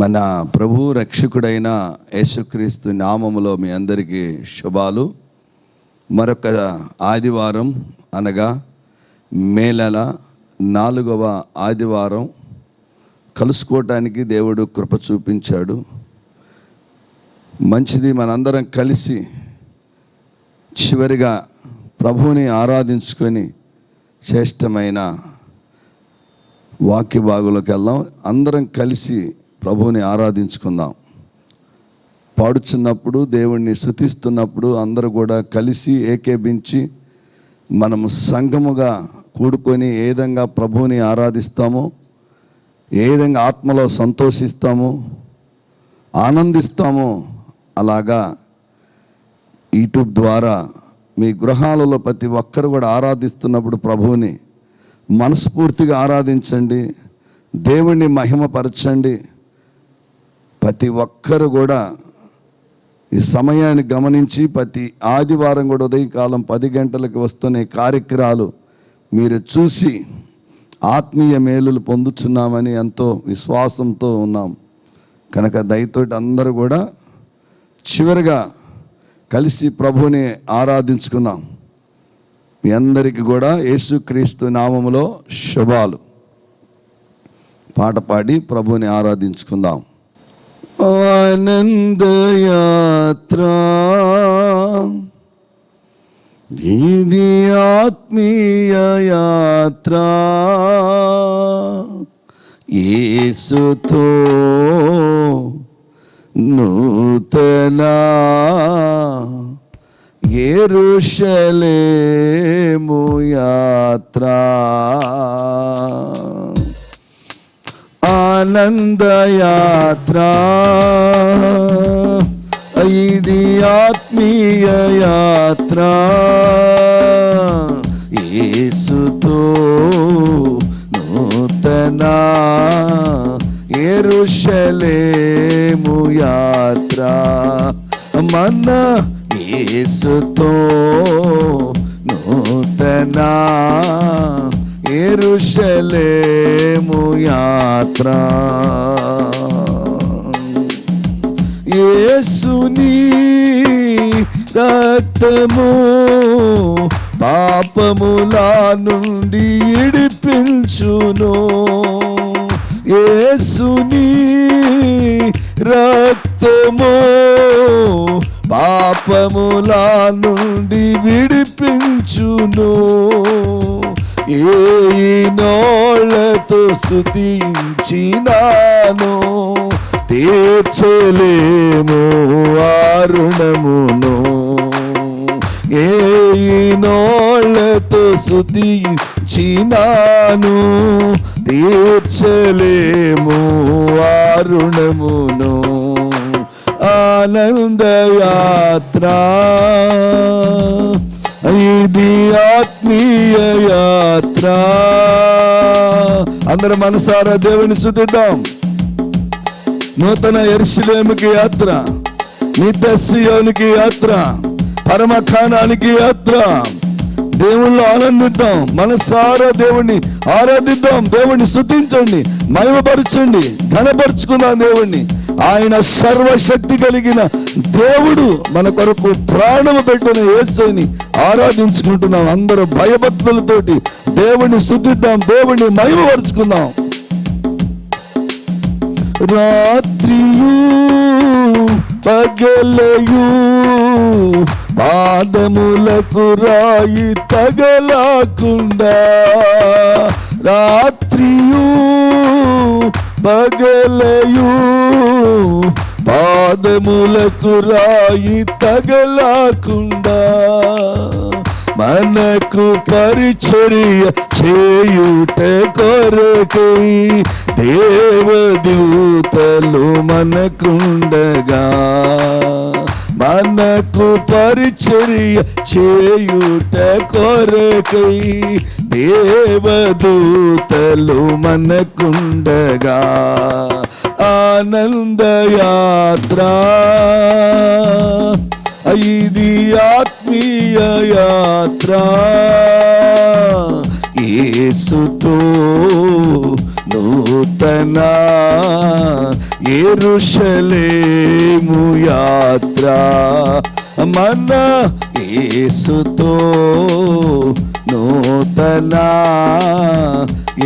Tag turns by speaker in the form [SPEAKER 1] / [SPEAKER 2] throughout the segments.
[SPEAKER 1] మన ప్రభు రక్షకుడైన యేసుక్రీస్తు నామములో మీ అందరికీ శుభాలు. మరొక ఆదివారం అనగా మే నెల 4వ ఆదివారం కలుసుకోవటానికి దేవుడు కృప చూపించాడు. మంచిది, మనందరం కలిసి చివరిగా ప్రభువుని ఆరాధించుకొని శ్రేష్టమైన వాక్య భాగంలోకి వెళ్దాం. అందరం కలిసి ప్రభువుని ఆరాధించుకుందాం. పాడుచున్నప్పుడు, దేవుణ్ణి స్తుతిస్తున్నప్పుడు అందరూ కూడా కలిసి ఏకేభించి మనము సంఘముగా కూడుకొని ఏ విధంగా ప్రభువుని ఆరాధిస్తామో, ఏ విధంగా ఆత్మలో సంతోషిస్తామో, ఆనందిస్తామో, అలాగా యూట్యూబ్ ద్వారా మీ గృహాలలో ప్రతి ఒక్కరు కూడా ఆరాధిస్తున్నప్పుడు ప్రభువుని మనస్ఫూర్తిగా ఆరాధించండి, దేవుణ్ణి మహిమపరచండి. ప్రతి ఒక్కరు కూడా ఈ సమయాన్ని గమనించి ప్రతి ఆదివారం కూడా ఉదయకాలం 10 గంటలకు వస్తున్న కార్యక్రమాలు మీరు చూసి ఆత్మీయ మేలులు పొందుతున్నామని ఎంతో విశ్వాసంతో ఉన్నాం. కనుక దయతోటి అందరూ కూడా చివరిగా కలిసి ప్రభువుని ఆరాధించుకున్నాం. మీ అందరికీ కూడా యేసుక్రీస్తు నామములో శుభాలు. పాట పాడి ప్రభువుని ఆరాధించుకుందాం. ఆనందయాత్ర ఇది ఆత్మీయ యాత్ర, యేసుతో నూతన యెరూషలేము యాత్ర. ఆనందయాత్ర ఇది ఆత్మీయ యాత్ర, యేసుతో నూతన యెరూషలేము యాత్ర. మన యేసుతో నూతన యెరూషలేము యాత్ర. యేసుని రక్తము పాపముల నుండి విడిపించును. యేసుని రక్తము పాపముల నుండి విడిపించును. ఏనోళ్ళతో స్తుతించినాను, తీర్చలేము ఆ రుణమును. ఏనోళ్ళతో స్తుతించినాను, తీర్చలేము ఆ రుణమును. ఆనందయాత్ర ఇది ఆత్మీయ యాత్ర. అందరం మనసారా దేవుని స్తుతిద్దాం. నూతన యెరూషలేముకి యాత్ర, నిత్య సీయోనుకి యాత్ర, పరమఖానానికి యాత్ర. దేవుళ్ళు ఆనందిద్దాం, మనసారా దేవుణ్ణి ఆరాధిద్దాం, దేవుణ్ణి స్తుతించండి, మహిమపరచండి, ఘనపరుచుకుందాం దేవుణ్ణి. ఆయన సర్వశక్తి కలిగిన దేవుడు, మన కొరకు ప్రాణము పెట్టిన యేసుని ఆరాధించుకుంటున్నాం. అందరూ భయభక్తులతోటి దేవుణ్ణి స్తుతిద్దాం, దేవుణ్ణి మహిమపరుచుకుందాం. రాత్రియు పగలయు పాదములకు రాయి తగలకుండా, రాత్రియు పగలయు పాదములకు రాయి తగలకుండా, మనకు పరిచర్య చేయుట కొరకై దేవదూతలు మనకుండగా, మనకు పరిచర్య చేయుట కొరకై దేవదూతలు మనకుండగా. ఆనందయాత్ర ఇది ఆత్మీయ యాత్ర, యేసుతో నూతన యెరూషలేము యాత్ర మన యేసుతో నూతన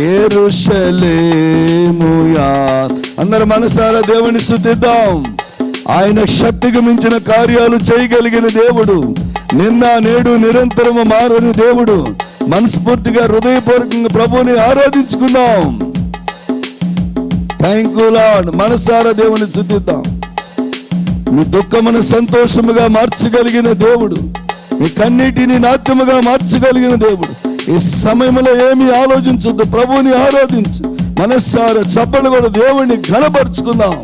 [SPEAKER 1] యెరూషలేము యాత్ర. అందరూ మనసారా దేవుని స్తుతిద్దాం. ఆయన శక్తికి మించిన కార్యాలు చేయగలిగిన దేవుడు, నిన్న నేడు నిరంతరము మారని దేవుడు. మనస్ఫూర్తిగా హృదయపూర్వకంగా ప్రభువుని ఆరాధించుకుందాం. Thank you lord. మనసారా దేవుని స్తుతిద్దాం. మీ దుఃఖమును సంతోషముగా మార్చగలిగిన దేవుడు, మీ కన్నీటిని నాట్యముగా మార్చగలిగిన దేవుడు. ఈ సమయంలో ఏమీ ఆలోచించొద్దు, ప్రభువుని ఆరాధించు. మనసారా చప్పలు కూడా దేవుణ్ణి ఘనపరుచుకుందాం.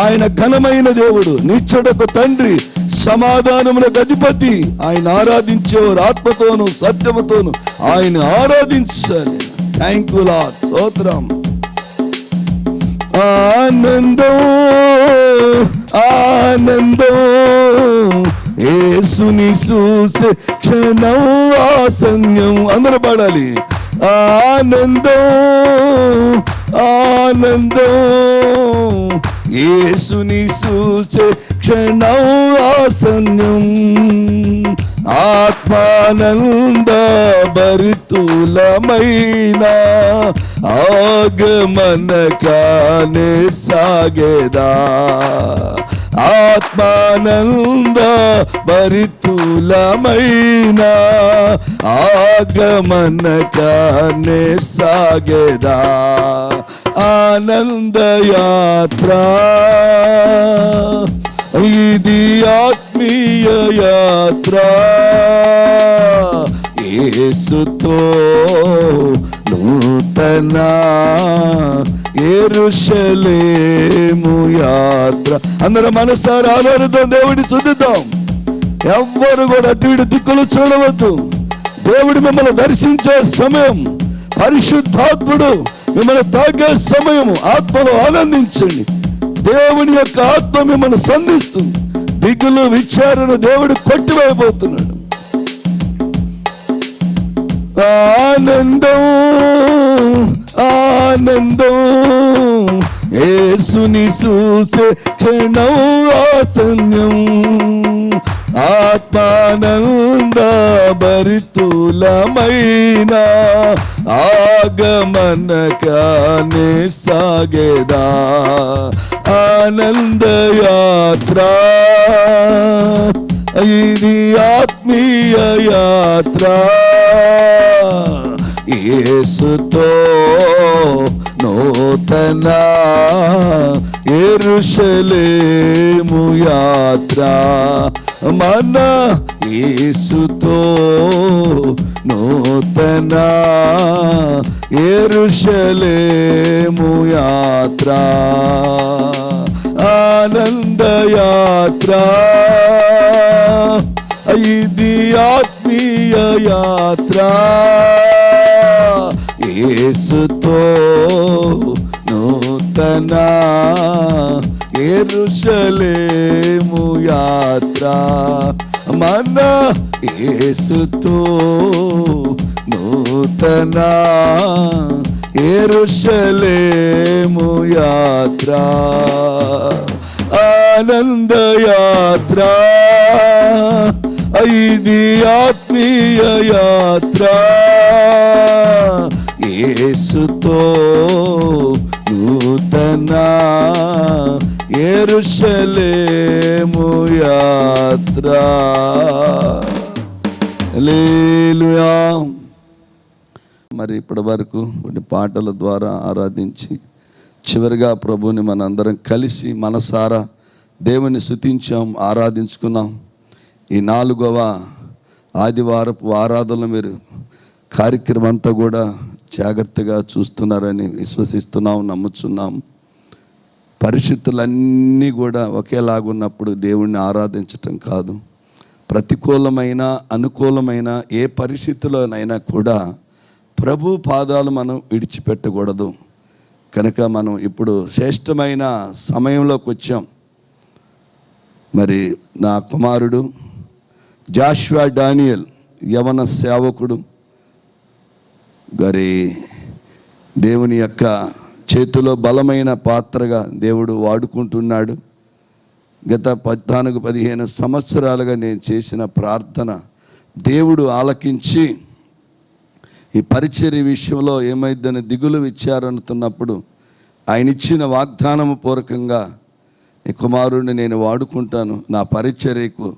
[SPEAKER 1] ఆయన ఘనమైన దేవుడు, నిత్యుడకు తండ్రి, సమాధానములకు అధిపతి. ఆయన ఆరాధించేవారు ఆత్మతోను సత్యముతోను ఆయన ఆరాధించాలి. Thank you lord. స్తోత్రం. ఆనందం ఆనందం యేసుని చూసే క్షణం ఆసన్యం. అందరూ పాడాలి. ఆనందం ఆనందం యేసుని చూసే క్షణం ఆసన్యం. ఆత్మానంద భరితులమైన ఆగమనకానే సాగేదా. ఆత్మానంద భరితులమైన ఆగమనకానే సాగేదా. ఆనంద యాత్ర ఇది ఆత్మీయ యాత్ర. యేసుతో నూతన యెరూషలేము యాత్ర. అందరూ మనసారా ఆలోచిద్దాం, దేవుడిని స్తుతిద్దాం. ఎవ్వరు కూడా అటు ఇటు దిక్కులు చూడవద్దు. దేవుడు మిమ్మల్ని దర్శించే సమయం, పరిశుద్ధాత్ముడు మిమ్మల్ని తాకే సమయము. ఆత్మలో ఆనందించండి. దేవుని యొక్క ఆత్మ మిమ్మల్ని సంధిస్తుంది. దిగులు విచారణ దేవుడు కొట్టివైపోతున్నాడు. ఆనందం ఆనందం యేసుని చూసే క్షణం ఆసన్యం. ఆత్మానంద భరితులమైన ఆగమనకానే సాగేదా. ఆనంద యాత్ర ఇది ఆత్మీయ యాత్ర. యేసుతో నూతన యెరూషలేము యాత్ర మన యేసుతో నూతన యెరూషలేము యాత్ర. ఆనంద యాత్ర ఇది ఆత్మీయ యాత్ర. యేసుతో నూతన యెరూషలేము యాత్ర మన యేసుతో నూతన యెరూషలేము యాత్ర. ఆనంద యాత్ర ఇది ఆత్మీయ యాత్ర. యేసుతో నూతన యెరూషలేము యాత్ర. హల్లెలూయా. మరి ఇప్పటి వరకు కొన్ని పాటల ద్వారా ఆరాధించి చివరిగా ప్రభువుని మనందరం కలిసి మనసారా దేవుని స్తుతించాం, ఆరాధించుకున్నాం. ఈ 4వ ఆదివారపు ఆరాధనలు మీరు కార్యక్రమం అంతా కూడా జాగ్రత్తగా చూస్తున్నారని విశ్వసిస్తున్నాం, నమ్ముచున్నాం. పరిస్థితులన్నీ కూడా ఒకేలాగున్నప్పుడు దేవుణ్ణి ఆరాధించటం కాదు, ప్రతికూలమైన అనుకూలమైన ఏ పరిస్థితిలోనైనా కూడా ప్రభు పాదాలు మనం విడిచిపెట్టకూడదు. కనుక మనం ఇప్పుడు శ్రేష్టమైన సమయంలోకి వచ్చాం. మరి నా కుమారుడు జాషువా డానియల్ యవన సేవకుడు గారి దేవుని యొక్క చేతిలో బలమైన పాత్రగా దేవుడు వాడుకుంటున్నాడు. గత 14-15 సంవత్సరాలుగా నేను చేసిన ప్రార్థన దేవుడు ఆలకించి ఈ పరిచర్య విషయంలో ఏమైందని దిగులు విచారనుతున్నప్పుడు ఆయన ఇచ్చిన వాగ్దానము పూర్వకంగా ఈ కుమారుడిని నేను వాడుకుంటాను, నా పరిచర్యకు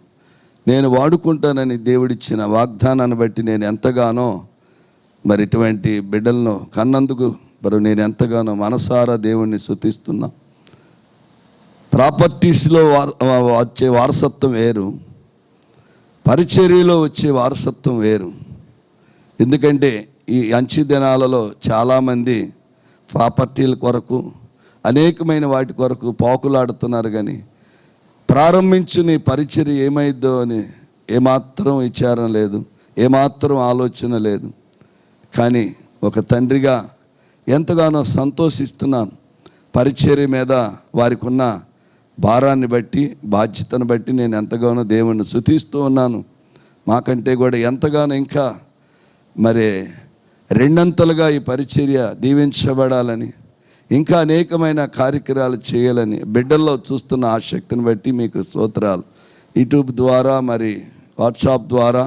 [SPEAKER 1] నేను వాడుకుంటానని దేవుడిచ్చిన వాగ్దానాన్ని బట్టి నేను ఎంతగానో మరి ఇటువంటి బిడ్డలను కన్నందుకు మరి నేను ఎంతగానో మనసారా దేవుణ్ణి స్తుతిస్తున్నా. ప్రాపర్టీస్లో వచ్చే వారసత్వం వేరు, పరిచర్యలో వచ్చే వారసత్వం వేరు. ఎందుకంటే ఈ అంచె దినాలలో చాలామంది ప్రాపర్టీల కొరకు అనేకమైన వాటి కొరకు పాకులాడుతున్నారు, కానీ ప్రారంభించిన ఈ పరిచర్య ఏమైద్దో అని ఏమాత్రం విచారం లేదు, ఏమాత్రం ఆలోచన లేదు. కానీ ఒక తండ్రిగా ఎంతగానో సంతోషిస్తున్నాను. పరిచర్య మీద వారికి ఉన్న భారాన్ని బట్టి, బాధ్యతను బట్టి నేను ఎంతగానో దేవుణ్ణి స్తుతిస్తూ ఉన్నాను. మాకంటే కూడా ఎంతగానో ఇంకా మరి రెండంతలుగా ఈ పరిచర్య దీవించబడాలని, ఇంకా అనేకమైన కార్యక్రమాలు చేయాలని బిడ్డల్లో చూస్తున్న ఆసక్తిని బట్టి మీకు స్తోత్రాలు. యూట్యూబ్ ద్వారా, మరి వాట్సాప్ ద్వారా,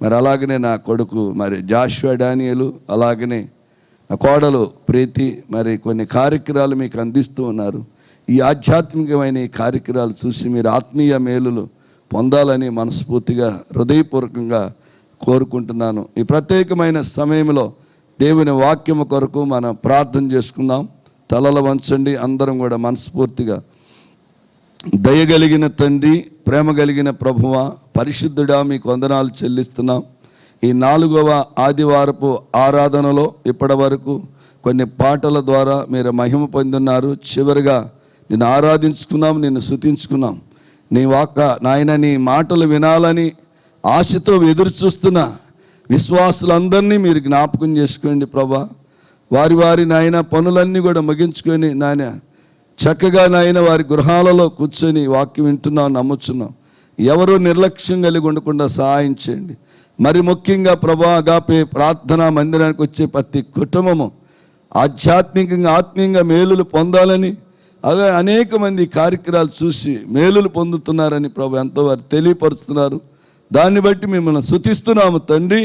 [SPEAKER 1] మరి అలాగనే నా కొడుకు మరి జాషువా డానియలు, అలాగనే నా కోడలు ప్రీతి మరి కొన్ని కార్యక్రమాలు మీకు అందిస్తూ ఉన్నారు. ఈ ఆధ్యాత్మికమైన ఈ కార్యక్రమాలు చూసి మీరు ఆత్మీయ మేలులు పొందాలని మనస్ఫూర్తిగా హృదయపూర్వకంగా కోరుకుంటున్నాను. ఈ ప్రత్యేకమైన సమయంలో దేవుని వాక్యము కొరకు మనం ప్రార్థన చేసుకుందాం. తలలు వంచండి, అందరం కూడా మనస్ఫూర్తిగా. దయగలిగిన తండ్రి, ప్రేమ కలిగిన ప్రభువా, పరిశుద్ధుడా, మీకు వందనాలు చెల్లిస్తున్నాం. ఈ 4వ ఆదివారపు ఆరాధనలో ఇప్పటి వరకు కొన్ని పాటల ద్వారా మీరు మహిమ పొందున్నారు. చివరిగా నిన్ను ఆరాధించుకున్నాం, నిన్ను స్తుతించుకున్నాం. నీ నాయన నీ మాటలు వినాలని ఆశతో ఎదురు చూస్తున్న విశ్వాసులందరినీ మీరు జ్ఞాపకం చేసుకోండి ప్రభా. వారి వారి నాయన పనులన్నీ కూడా ముగించుకొని నాయన చక్కగా నాయన వారి గృహాలలో కూర్చొని వాక్యం వింటున్నాం, నమ్ముచున్నాం. ఎవరూ నిర్లక్ష్యం కలిగి ఉండకుండా సహాయం చేయండి. మరి ముఖ్యంగా ప్రభా, అగాపే ప్రార్థనా మందిరానికి వచ్చే ప్రతి కుటుంబము ఆధ్యాత్మికంగా ఆత్మీయంగా మేలులు పొందాలని, అలాగే అనేక మంది కార్యక్రమాలు చూసి మేలులు పొందుతున్నారని ప్రభా ఎంతో వారు తెలియపరుస్తున్నారు. దాన్ని బట్టి మిమ్మల్ని స్తుతిస్తున్నాము తండ్రి.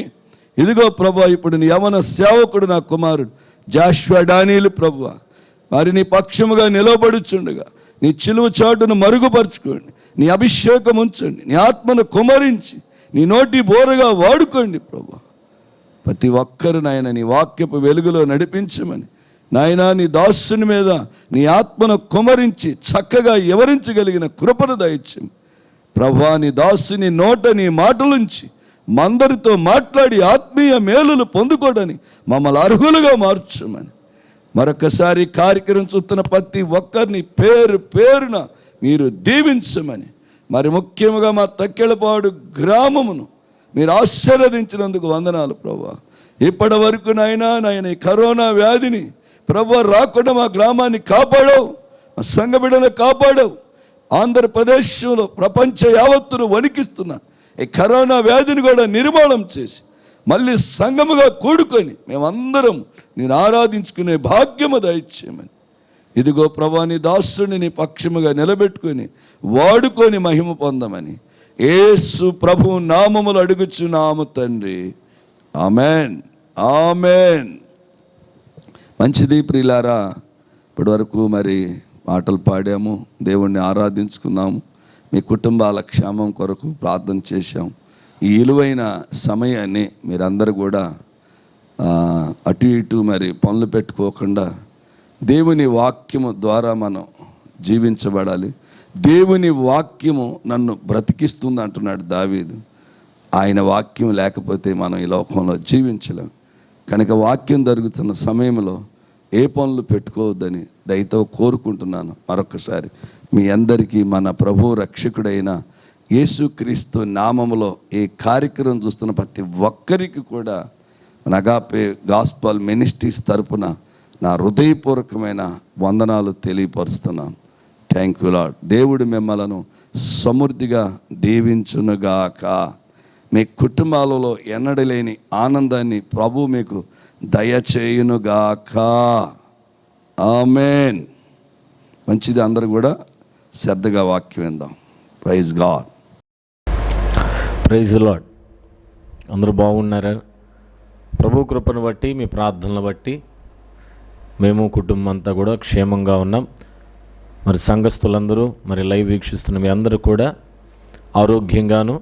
[SPEAKER 1] ఇదిగో ప్రభా, ఇప్పుడు నీ యవన సేవకుడు నా కుమారుడు జాషువా డానియలు ప్రభువా, మరి నీ పక్షముగా నిలబడుచుండగా నీ చిలువ చాటును మరుగుపరచుకోండి, నీ అభిషేకం ఉంచండి, నీ ఆత్మను కుమరించి నీ నోటి బోరగా వాడుకోండి ప్రభా. ప్రతి ఒక్కరు నాయన నీ వాక్యపు వెలుగులో నడిపించమని నాయన నీ దాసుని మీద నీ ఆత్మను కుమరించి చక్కగా వివరించగలిగిన కృపను దయచేయము ప్రభా. నీ దాసుని నోట నీ మాటలుంచి మందరితో మాట్లాడి ఆత్మీయ మేలులు పొందుకోవడానికి మమ్మల్ని అర్హులుగా మార్చమని మరొకసారి కార్యక్రమం చూస్తున్న ప్రతి ఒక్కరిని పేరు పేరున మీరు దీవించమని, మరి ముఖ్యంగా మా తక్కెళ్ళపాడు గ్రామమును మీరు ఆశీర్వదించినందుకు వందనాలు ప్రభా. ఇప్పటి వరకు నాయన ఈ కరోనా వ్యాధిని ప్రభా రాకుండా మా గ్రామాన్ని కాపాడవు, మా సంఘ బిడ్డను కాపాడవు. ఆంధ్రప్రదేశ్లో ప్రపంచ యావత్తును వణికిస్తున్న ఈ కరోనా వ్యాధిని కూడా నిర్మూలన చేసి మళ్ళీ సంఘముగా కూడుకొని మేమందరం నేను ఆరాధించుకునే భాగ్యము దయచేయమని, ఇదిగో ప్రభా నీ దాసుని నీ పక్షముగా నిలబెట్టుకొని వాడుకొని మహిమ పొందమని యేసు ప్రభు నామములు అడుగుచున్నాము తండ్రి. Amen, amen. మంచిది ప్రియులారా, ఇప్పటి వరకు మరి పాటలు పాడాము, దేవుణ్ణి ఆరాధించుకున్నాము, మీ కుటుంబాల క్షేమం కొరకు ప్రార్థన చేశాం. ఈ విలువైన సమయాన్ని మీరందరూ కూడా అటు ఇటు మరి పనులు పెట్టుకోకుండా దేవుని వాక్యము ద్వారా మనం జీవించబడాలి. దేవుని వాక్యము నన్ను బ్రతికిస్తుంది అంటున్నాడు దావీదు. ఆయన వాక్యం లేకపోతే మనం ఈ లోకంలో జీవించలేం. కనుక వాక్యం జరుగుతున్న సమయంలో ఏ పనులు పెట్టుకోవద్దని దయతో కోరుకుంటున్నాను. మరొకసారి మీ అందరికీ మన ప్రభు రక్షకుడైన యేసుక్రీస్తు నామములో ఈ కార్యక్రమం చూస్తున్న ప్రతి ఒక్కరికి కూడా అగాపే గాస్పల్ మినిస్ట్రీస్ తరపున నా హృదయపూర్వకమైన వందనాలు తెలియపరుస్తున్నాను. Thank you lord. దేవుడు మిమ్మలను సమృద్ధిగా దీవించునుగాక. మీ కుటుంబాలలో ఎన్నడలేని ఆనందాన్ని ప్రభు మీకు దయచేయునుగాక. ఆమేన్. మంచిది, అందరూ కూడా శ్రద్ధగా వాక్యం విందాం. Praise God.
[SPEAKER 2] Praise the Lord. అందరూ బాగున్నారా? ప్రభు కృపను బట్టి, మీ ప్రార్థనలు బట్టి మేము కుటుంబం అంతా కూడా క్షేమంగా ఉన్నాం. మరి సంఘస్థులందరూ, మరి లైవ్ వీక్షిస్తున్న మీ అందరూ కూడా ఆరోగ్యంగాను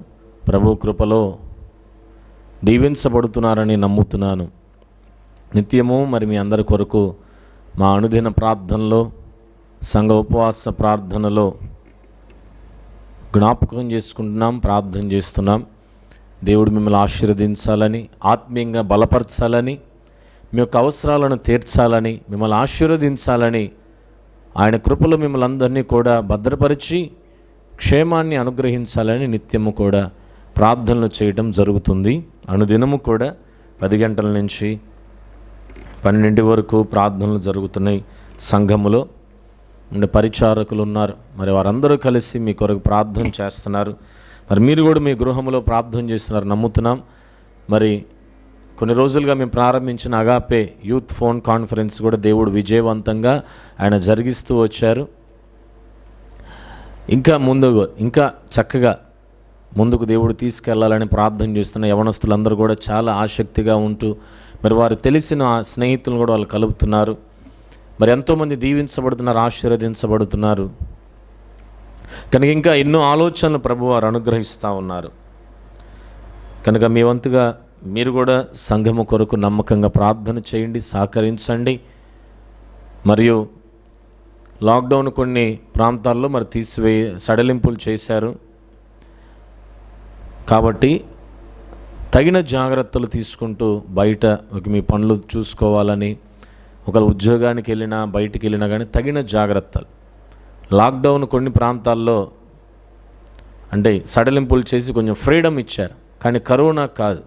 [SPEAKER 2] ప్రభు కృపలో దీవించబడుతున్నారని నమ్ముతున్నాను. నిత్యము మరి మీ అందరి కొరకు మా అనుదిన ప్రార్థనలో, సంఘ ఉపవాస ప్రార్థనలో జ్ఞాపకం చేసుకుంటున్నాం, ప్రార్థన చేస్తున్నాం. దేవుడు మిమ్మల్ని ఆశీర్వదించాలని, ఆత్మీయంగా బలపరచాలని, మీ యొక్క అవసరాలను తీర్చాలని, మిమ్మల్ని ఆశీర్వదించాలని, ఆయన కృపలో మిమ్మల్ని అందరినీ కూడా భద్రపరిచి క్షేమాన్ని అనుగ్రహించాలని నిత్యము కూడా ప్రార్థనలు చేయడం జరుగుతుంది. అనుదినము కూడా 10 గంటల నుంచి 12 వరకు ప్రార్థనలు జరుగుతున్నాయి. సంఘములో పరిచారకులు ఉన్నారు, మరి వారందరూ కలిసి మీ కొరకు ప్రార్థన చేస్తున్నారు. మరి మీరు కూడా మీ గృహంలో ప్రార్థన చేస్తున్నారు నమ్ముతున్నాం. మరి కొన్ని రోజులుగా మేము ప్రారంభించిన అగాపే యూత్ ఫోన్ కాన్ఫరెన్స్ కూడా దేవుడు విజయవంతంగా ఆయన జరిగిస్తూ వచ్చారు. ఇంకా చక్కగా ముందుకు దేవుడు తీసుకెళ్లాలని ప్రార్థన చేస్తున్న యవనస్తులందరూ కూడా చాలా ఆసక్తిగా ఉంటూ, మరి వారు తెలిసిన స్నేహితులను కూడా వాళ్ళు కలుపుతున్నారు. మరి ఎంతోమంది దీవించబడుతున్నారు, ఆశీర్వదించబడుతున్నారు. కనుక ఇంకా ఎన్నో ఆలోచనలు ప్రభువారు అనుగ్రహిస్తూ ఉన్నారు. కనుక మీ వంతుగా మీరు కూడా సంఘము కొరకు నమ్మకంగా ప్రార్థన చేయండి, సహకరించండి. మరియు లాక్డౌన్ కొన్ని ప్రాంతాల్లో మరి సడలింపులు చేశారు. కాబట్టి తగిన జాగ్రత్తలు తీసుకుంటూ బయట మీ పనులు చూసుకోవాలని, ఒకవేళ ఉద్యోగానికి వెళ్ళినా బయటికి వెళ్ళినా కానీ తగిన జాగ్రత్తలు. లాక్డౌన్ కొన్ని ప్రాంతాల్లో అంటే సడలింపులు చేసి కొంచెం ఫ్రీడమ్ ఇచ్చారు, కానీ కరోనా కాదు.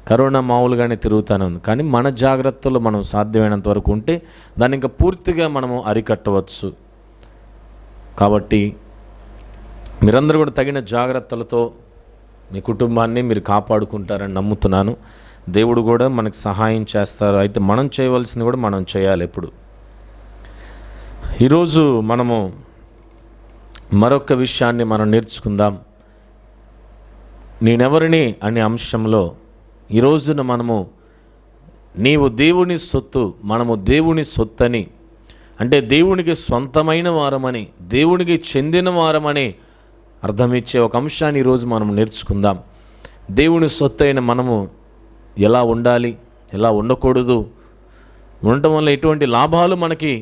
[SPEAKER 2] కరోనా మామూలుగానే తిరుగుతూనే ఉంది. కానీ మన జాగ్రత్తలు మనం సాధ్యమైనంత వరకు ఉంటే దాన్ని ఇంకా పూర్తిగా మనము అరికట్టవచ్చు. కాబట్టి మీరందరూ కూడా తగిన జాగ్రత్తలతో మీ కుటుంబాన్ని మీరు కాపాడుకుంటారని నమ్ముతున్నాను. దేవుడు కూడా మనకు సహాయం చేస్తారు. అయితే మనం చేయవలసింది కూడా మనం చేయాలి ఎప్పుడు. ఈరోజు మనము మరొక విషయాన్ని మనం నేర్చుకుందాం. నేనెవరిని అనే అంశంలో ఈ రోజున మనము నీవు దేవుని సొత్తు, మనము దేవుని సొత్తని, అంటే దేవునికి సొంతమైన వారమని, దేవునికి చెందిన వారమని అర్థమిచ్చే ఒక అంశాన్ని ఈరోజు మనం నేర్చుకుందాం. దేవుని సొత్తు అయిన మనము ఎలా ఉండాలి, ఎలా ఉండకూడదు, ఉండటం వల్ల ఎటువంటి లాభాలు మనకి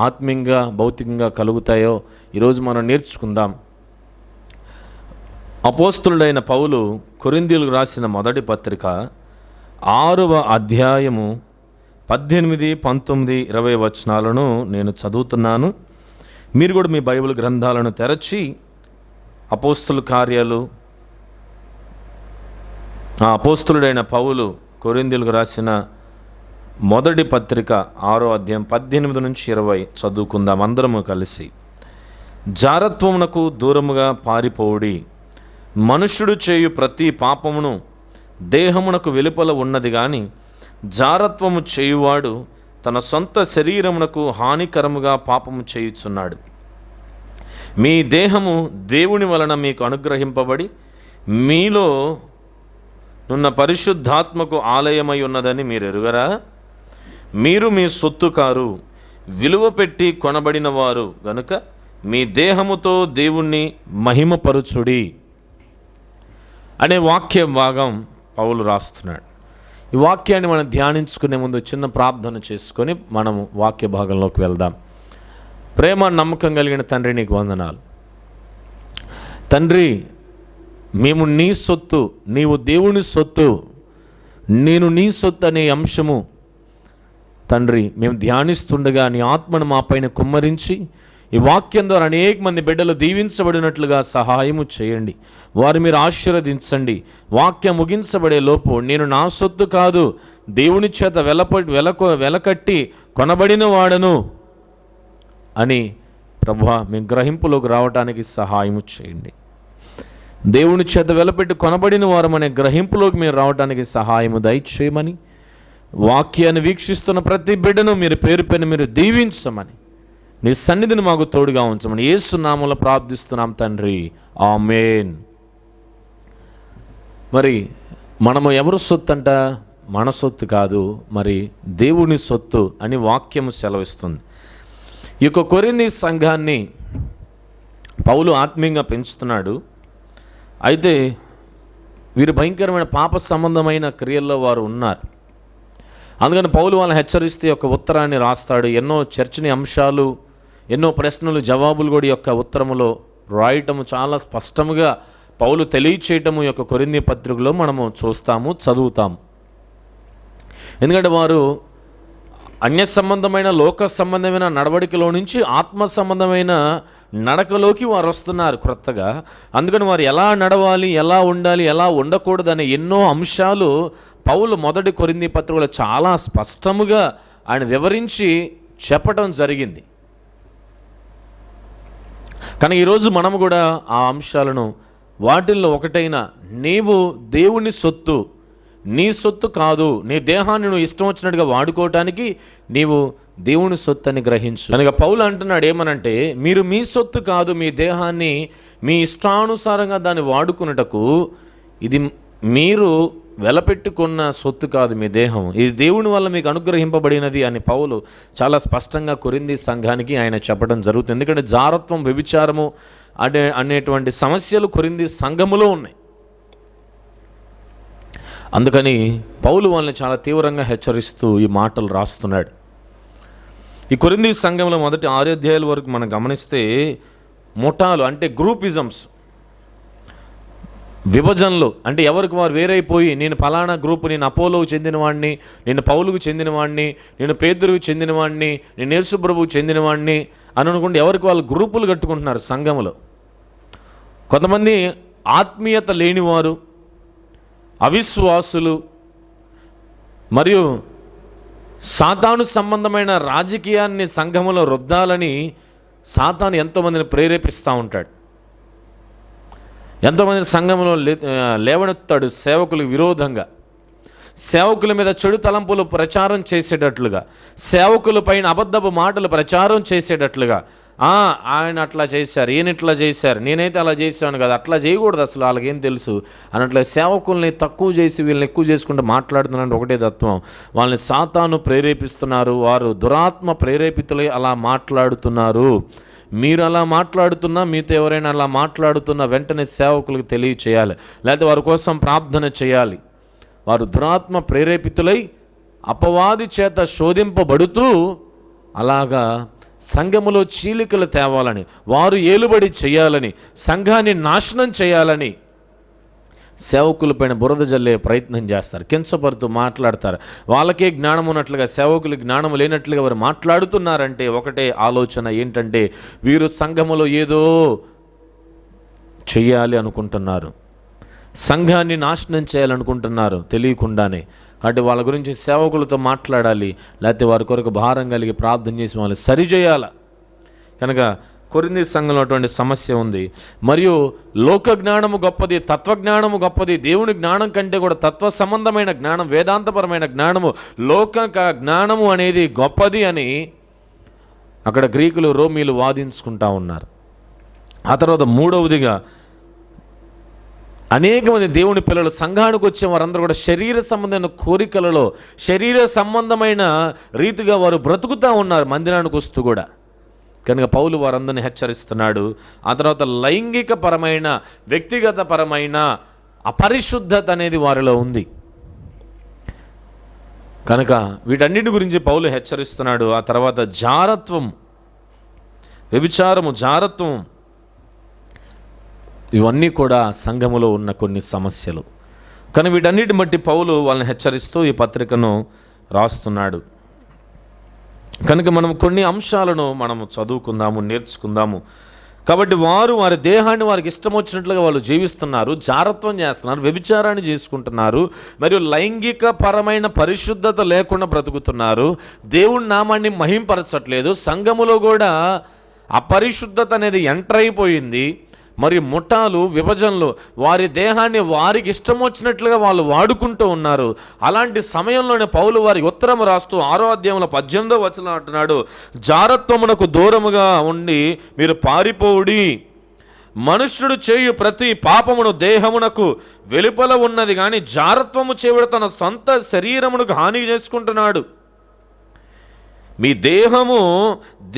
[SPEAKER 2] ఆత్మీయంగా భౌతికంగా కలుగుతాయో ఈరోజు మనం నేర్చుకుందాం. అపోస్తలుడైన పౌలు కొరింథీయులకు రాసిన మొదటి పత్రిక 6వ అధ్యాయము 18, 19, 20 వచనాలను నేను చదువుతున్నాను. మీరు కూడా మీ బైబిల్ గ్రంథాలను తెరచి అపోస్తల కార్యాలు, అపోస్తలుడైన పౌలు కొరింథీయులకు రాసిన మొదటి పత్రిక 6వ అధ్యాయం 18 నుంచి 20 చదువుకుందాం అందరము కలిసి. జారత్వమునకు దూరముగా పారిపోవుడి. మనుష్యుడు చేయు ప్రతి పాపమును దేహమునకు వెలుపల ఉన్నది కానీ జారత్వము చేయువాడు తన సొంత శరీరమునకు హానికరముగా పాపము చేయుచున్నాడు. మీ దేహము దేవుని వలన మీకు అనుగ్రహింపబడి మీలో నున్న పరిశుద్ధాత్మకు ఆలయమై ఉన్నదని మీరు ఎరుగరా? మీరు మీ సొత్తు కారు, విలువ పెట్టి కొనబడిన వారు గనుక మీ దేహముతో దేవుణ్ణి మహిమపరుచుడి అనే వాక్య భాగం పౌలు రాస్తున్నాడు. ఈ వాక్యాన్ని మనం ధ్యానించుకునే ముందు చిన్న ప్రార్థన చేసుకొని మనము వాక్య భాగంలోకి వెళ్దాం. ప్రేమ నమ్మకం కలిగిన తండ్రి, నీకు వందనాలు. తండ్రి, మేము నీ సొత్తు, నీవు దేవుని సొత్తు, నేను నీ సొత్తు అనే అంశము తండ్రి మేము ధ్యానిస్తుండగా నీ ఆత్మను మా పైన కుమ్మరించి ఈ వాక్యం ద్వారా అనేక మంది బిడ్డలు దీవించబడినట్లుగా సహాయము చేయండి. వారు మీరు ఆశీర్వదించండి. వాక్యం ముగించబడే లోపు నేను నా సొత్తు కాదు, దేవుని చేత వెలకట్టి కొనబడిన వాడను అని ప్రభువా మేము గ్రహింపులోకి రావడానికి సహాయము చేయండి. దేవుని చేత వెలపెట్టి కొనబడిన వారమనే గ్రహింపులోకి మీరు రావడానికి సహాయము దయచేయమని వాక్యాన్ని వీక్షిస్తున్న ప్రతి బిడ్డను మీరు పేరు పైన మీరు దీవించమని, నీ సన్నిధిని మాకు తోడుగా ఉంచమని యేసు నామములో ప్రార్థిస్తున్నాం తండ్రి, ఆమేన్. మరి మనము ఎవరు సొత్తు అంట? మన సొత్తు కాదు, మరి దేవుని సొత్తు అని వాక్యము సెలవిస్తుంది. ఈ యొక్క కొరింథీ సంఘాన్ని పౌలు ఆత్మీయంగా పెంచుతున్నాడు. అయితే వీరు భయంకరమైన పాప సంబంధమైన క్రియల్లో వారు ఉన్నారు. అందుకని పౌలు వాళ్ళని హెచ్చరిస్తే ఒక ఉత్తరాన్ని రాస్తాడు. ఎన్నో చర్చనీయాంశాలు, ఎన్నో ప్రశ్నలు జవాబులు కూడా యొక్క ఉత్తరములో రాయటము చాలా స్పష్టముగా పౌలు తెలియచేయటము యొక్క కొరింథీ పత్రికలో మనము చూస్తాము, చదువుతాము. ఎందుకంటే వారు అన్య సంబంధమైన లోక సంబంధమైన నడవడికలో నుంచి ఆత్మ సంబంధమైన నడకలోకి వారు వస్తున్నారు క్రొత్తగా. అందుకని వారు ఎలా నడవాలి, ఎలా ఉండాలి, ఎలా ఉండకూడదు అనే ఎన్నో అంశాలు పౌలు మొదటి కొరింథీ పత్రికలో చాలా స్పష్టముగా ఆయన వివరించి చెప్పటం జరిగింది. కానీ ఈరోజు మనము కూడా ఆ అంశాలను, వాటిల్లో ఒకటైన నీవు దేవుని సొత్తు, నీ సొత్తు కాదు, నీ దేహాన్ని నువ్వు ఇష్టం వచ్చినట్టుగా వాడుకోవటానికి నీవు దేవుని సొత్తు అని గ్రహించు. కనుక పౌలు అంటున్నాడు ఏమనంటే, మీరు మీ సొత్తు కాదు, మీ దేహాన్ని మీ ఇష్టానుసారంగా దాన్ని వాడుకున్నటకు ఇది మీరు వెలపెట్టుకున్న సొత్తు కాదు మీ దేహం, ఇది దేవుని వల్ల మీకు అనుగ్రహింపబడినది అని పౌలు చాలా స్పష్టంగా కొరింథీ సంఘానికి ఆయన చెప్పడం జరుగుతుంది. ఎందుకంటే జారత్వం, వ్యభిచారము అనేటువంటి సమస్యలు కొరింథీ సంఘములో ఉన్నాయి. అందుకని పౌలు వాళ్ళని చాలా తీవ్రంగా హెచ్చరిస్తూ ఈ మాటలు రాస్తున్నాడు. ఈ కొరింథీ సంఘంలో మొదటి 6 అధ్యాయాల వరకు మనం గమనిస్తే ముఠాలు అంటే గ్రూపిజమ్స్, విభజనలు, అంటే ఎవరికి వారు వేరైపోయి నేను ఫలానా గ్రూపు, నేను అపోలోకు చెందినవాడిని, నేను పౌలుకు చెందినవాడిని, నేను పేతురుకు చెందినవాడిని, నేను యేసు ప్రభువుకు చెందినవాడిని అని అనుకుంటే ఎవరికి వాళ్ళు గ్రూపులు కట్టుకుంటున్నారు సంఘములో. కొంతమంది ఆత్మీయత లేనివారు, అవిశ్వాసులు, మరియు సాతాను సంబంధమైన రాజకీయాన్ని సంఘములో రుద్దాలని సాతాను ఎంతోమందిని ప్రేరేపిస్తూ ఉంటాడు. ఎంతోమంది సంఘంలో లేవనెత్తాడు సేవకులకు విరోధంగా, సేవకుల మీద చెడు తలంపులు ప్రచారం చేసేటట్లుగా, సేవకుల పైన అబద్ధపు మాటలు ప్రచారం చేసేటట్లుగా. ఆయన అట్లా చేశారు, ఈయన ఇట్లా చేశారు, నేనైతే అలా చేశాను కదా, అట్లా చేయకూడదు, అసలు వాళ్ళకేం తెలుసు అన్నట్ల సేవకుల్ని తక్కువ చేసి వీళ్ళని ఎక్కువ చేసుకుంటూ మాట్లాడుతున్నారంటే ఒకటే తత్వం. వాళ్ళని సాతాను ప్రేరేపిస్తున్నారు, వారు దురాత్మ ప్రేరేపితులై అలా మాట్లాడుతున్నారు. మీరు అలా మాట్లాడుతున్నా, మీతో ఎవరైనా అలా మాట్లాడుతున్నా వెంటనే సేవకులకు తెలియచేయాలి, లేకపోతే వారి కోసం ప్రార్థన చేయాలి. వారు దురాత్మ ప్రేరేపితులై అపవాది చేత శోధింపబడుతూ అలాగా సంఘములో చీలికలు తేవాలని, వారు ఏలుబడి చేయాలని, సంఘాన్ని నాశనం చేయాలని సేవకులపైన బురద జల్లే ప్రయత్నం చేస్తారు, కించపరుతూ మాట్లాడతారు. వాళ్ళకే జ్ఞానం ఉన్నట్లుగా సేవకులకు జ్ఞానం లేనట్లుగా వారు మాట్లాడుతున్నారంటే ఒకటే ఆలోచన ఏంటంటే వీరు సంఘములో ఏదో చెయ్యాలి అనుకుంటున్నారు, సంఘాన్ని నాశనం చేయాలనుకుంటున్నారు తెలియకుండానే. కాబట్టి వాళ్ళ గురించి సేవకులతో మాట్లాడాలి, లేకపోతే వారి కొరకు భారం కలిగి ప్రార్థన చేసి వాళ్ళు సరిచేయాలి. కనుక కొరింథీ సంఘంలో అటువంటి సమస్య ఉంది. మరియు లోక జ్ఞానము గొప్పది, తత్వజ్ఞానము గొప్పది, దేవుని జ్ఞానం కంటే కూడా తత్వ సంబంధమైన జ్ఞానం, వేదాంతపరమైన జ్ఞానము, లోక జ్ఞానము అనేది గొప్పది అని అక్కడ గ్రీకులు, రోమీలు వాదించుకుంటా ఉన్నారు. ఆ తర్వాత మూడవదిగా అనేక మంది దేవుని పిల్లలు సంఘానికి వచ్చే వారందరూ కూడా శరీర సంబంధమైన కోరికలలో, శరీర సంబంధమైన రీతిగా వారు బ్రతుకుతూ ఉన్నారు మందిరానికి వస్తూ కూడా. కనుక పౌలు వారందరినీ హెచ్చరిస్తున్నాడు. ఆ తర్వాత లైంగిక పరమైన, వ్యక్తిగత పరమైన అపరిశుద్ధత అనేది వారిలో ఉంది. కనుక వీటన్నిటి గురించి పౌలు హెచ్చరిస్తున్నాడు. ఆ తర్వాత జారత్వం, వ్యభిచారము, జారత్వం, ఇవన్నీ కూడా సంఘములో ఉన్న కొన్ని సమస్యలు. కానీ వీటన్నిటిని బట్టి పౌలు వాళ్ళని హెచ్చరిస్తూ ఈ పత్రికను రాస్తున్నాడు. కనుక మనం కొన్ని అంశాలను మనము చదువుకుందాము, నేర్చుకుందాము. కాబట్టి వారి దేహాన్ని వారికి ఇష్టం వచ్చినట్లుగా వాళ్ళు జీవిస్తున్నారు, జారత్వం చేస్తున్నారు, వ్యభిచారాన్ని చేసుకుంటున్నారు, మరియు లైంగిక పరమైన పరిశుద్ధత లేకుండా బ్రతుకుతున్నారు, దేవుని నామాన్ని మహింపరచట్లేదు. సంఘములో కూడా అపరిశుద్ధత అనేది ఎంటర్ అయిపోయింది. మరియు ముఠాలు, విభజనలు, వారి దేహాన్ని వారికి ఇష్టం వచ్చినట్లుగా వాళ్ళు వాడుకుంటూ ఉన్నారు. అలాంటి సమయంలోనే పౌలు వారి ఉత్తరం రాస్తూ 6వ అధ్యాయంలో 18వ వచనం అంటున్నాడు, జారత్వమునకు దూరముగా ఉండి మీరు పారిపోవుడి. మనుష్యుడు చేయు ప్రతి పాపమును దేహమునకు వెలుపల ఉన్నది, కానీ జారత్వము చేయబడి తన సొంత శరీరమునకు హాని చేసుకుంటున్నాడు. మీ దేహము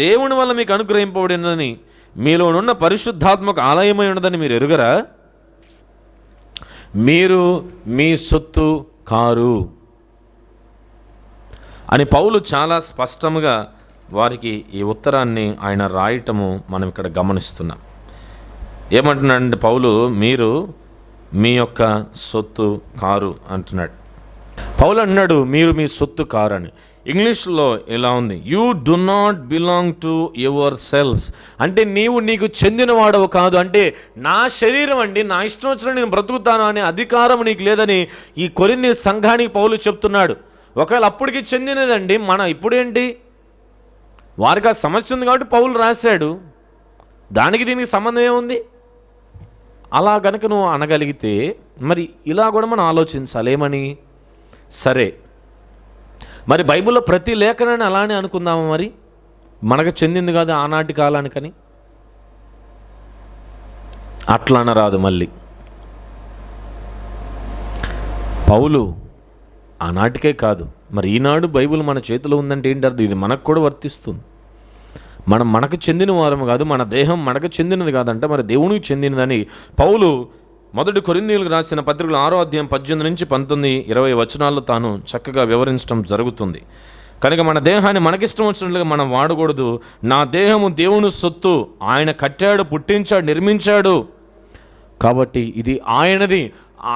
[SPEAKER 2] దేవుని వల్ల మీకు అనుగ్రహింపబడినదని, మీలోనున్న పరిశుద్ధాత్మక ఆలయమై ఉన్నదని మీరు ఎరుగరా? మీరు మీ సొత్తు కారు అని పౌలు చాలా స్పష్టంగా వారికి ఈ ఉత్తరాన్ని ఆయన రాయటము మనం ఇక్కడ గమనిస్తున్నాం. ఏమంటున్నాడంటే పౌలు, మీరు మీ యొక్క సొత్తు కారు అంటున్నాడు. పౌలు అన్నాడు మీరు మీ సొత్తు కారు అని. ఇంగ్లీష్లో ఇలా ఉంది, you do not belong to your cells. అంటే నీకు చెందినవాడవు కాదు. అంటే నా శరీరం అండి, నా ఇష్టం వచ్చిన నేను బ్రతుకుతాను అనే అధికారం నీకు లేదని ఈ కొరింథీ సంఘానికి పౌలు చెప్తున్నాడు. ఒకవేళ అప్పటికి చెందినదండి, ఇప్పుడేంటి? వారికి ఆ సమస్య ఉంది కాబట్టి పౌలు రాశాడు. దానికి దీనికి సంబంధం ఏముంది? అలా కనుక నువ్వు అనగలిగితే మరి ఇలా కూడా మనం ఆలోచించాలి. ఏమని? సరే, మరి బైబిల్లో ప్రతి లేఖనాన్ని అలానే అనుకుందామా? మరి మనకు చెందింది కాదు ఆనాటి కాలానికని అట్లా అనరాదు. మళ్ళీ పౌలు ఆనాటికే కాదు, మరి ఈనాడు బైబిల్ మన చేతిలో ఉందంటే ఏంటి అర్థం? ఇది మనకు కూడా వర్తిస్తుంది. మనకు చెందిన వారము కాదు, మన దేహం మనకు చెందినది కాదంట, మరి దేవునికి చెందినదని పౌలు 1 కొరింథీయులకు రాసిన పత్రికలో 6వ అధ్యాయం 18 నుంచి 19, 20 వచనాల్లో తాను చక్కగా వివరించడం జరుగుతుంది. కనుక మన దేహాన్ని మనకిష్టం వచ్చినట్లుగా మనం వాడకూడదు. నా దేహము దేవుని సొత్తు, ఆయన కట్టాడు, పుట్టించాడు, నిర్మించాడు, కాబట్టి ఇది ఆయనది.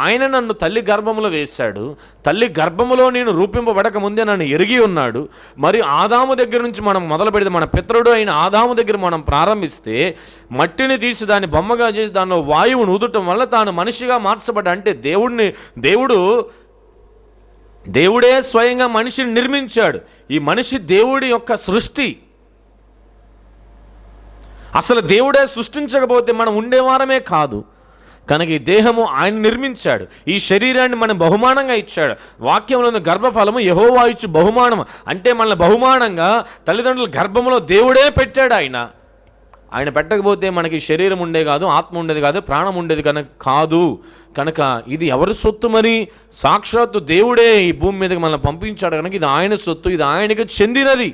[SPEAKER 2] ఆయన నన్ను తల్లి గర్భములో వేశాడు, తల్లి గర్భములో నేను రూపింపబడక ముందే నన్ను ఎరిగి ఉన్నాడు. మరి ఆదాము దగ్గర నుంచి మనం మొదలు పెడితే, మన పితరుడు అయిన ఆదాము దగ్గర మనం ప్రారంభిస్తే, మట్టిని తీసి దాన్ని బొమ్మగా చేసి దానిలో వాయువును ఊదటం వల్ల తాను మనిషిగా మార్చబడ్డా. అంటే దేవుడే స్వయంగా మనిషిని నిర్మించాడు. ఈ మనిషి దేవుడి యొక్క సృష్టి. అసలు దేవుడే సృష్టించకపోతే మనం ఉండేవారమే కాదు. కనుక ఈ దేహము ఆయన నిర్మించాడు, ఈ శరీరాన్ని మనం బహుమానంగా ఇచ్చాడు. వాక్యంలో గర్భఫలము యెహోవా ఇచ్చు బహుమానం. అంటే మనల్ని బహుమానంగా తల్లిదండ్రుల గర్భంలో దేవుడే పెట్టాడు. ఆయన పెట్టకపోతే మనకి శరీరం ఉండే కాదు, ఆత్మ ఉండేది కాదు, ప్రాణం ఉండేది కాదు. కనుక ఇది ఎవరి సొత్తు? మరి సాక్షాత్తు దేవుడే ఈ భూమి మీదకి మనల్ని పంపించాడు కనుక ఇది ఆయన సొత్తు, ఇది ఆయనకి చెందినది.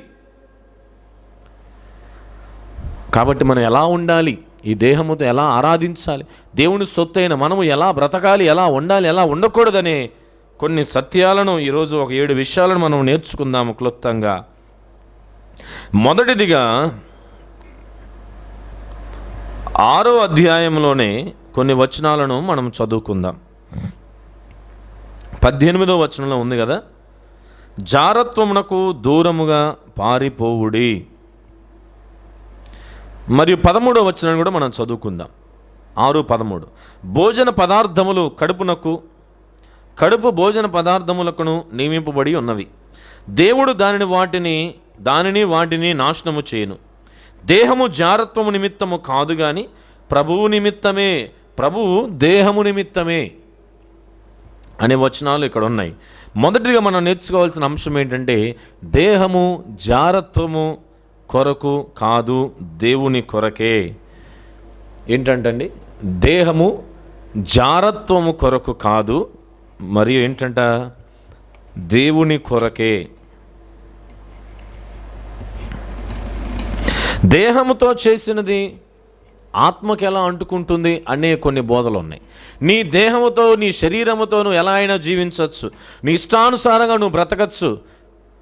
[SPEAKER 2] కాబట్టి మనం ఎలా ఉండాలి, ఈ దేహముతో ఎలా ఆరాధించాలి, దేవుని సొత్తైన మనము ఎలా బ్రతకాలి, ఎలా ఉండాలి, ఎలా ఉండకూడదనే కొన్ని సత్యాలను ఈరోజు ఒక 7 విషయాలను మనం నేర్చుకుందాము క్లుప్తంగా. మొదటిదిగా 6వ అధ్యాయంలోనే కొన్ని వచనాలను మనం చదువుకుందాం. 18వ వచనంలో ఉంది కదా, జారత్వమునకు దూరముగా పారిపోవుడి. మరియు 13వ వచనాన్ని కూడా మనం చదువుకుందాం. 6:13 భోజన పదార్థములు కడుపు భోజన పదార్థములకును నియమింపబడి ఉన్నవి. దేవుడు దానిని వాటిని నాశనము చేయను. దేహము జారత్వము నిమిత్తము కాదు గాని ప్రభువు నిమిత్తమే, ప్రభువు దేహము నిమిత్తమే అనే వచనాలు ఇక్కడ ఉన్నాయి. మొదటిగా మనం నేర్చుకోవాల్సిన అంశం ఏంటంటే, దేహము జారత్వము కొరకు కాదు, దేవుని కొరకే. ఏంటంటండి? దేహము జారత్వము కొరకు కాదు, మరియు ఏంటంట? దేవుని కొరకే. దేహముతో చేసినది ఆత్మకి ఎలా అంటుకుంటుంది అనే కొన్ని బోధలు ఉన్నాయి. నీ దేహముతో, నీ శరీరముతో నువ్వు ఎలా అయినా జీవించవచ్చు, నీ ఇష్టానుసారంగా నువ్వు బ్రతకచ్చు,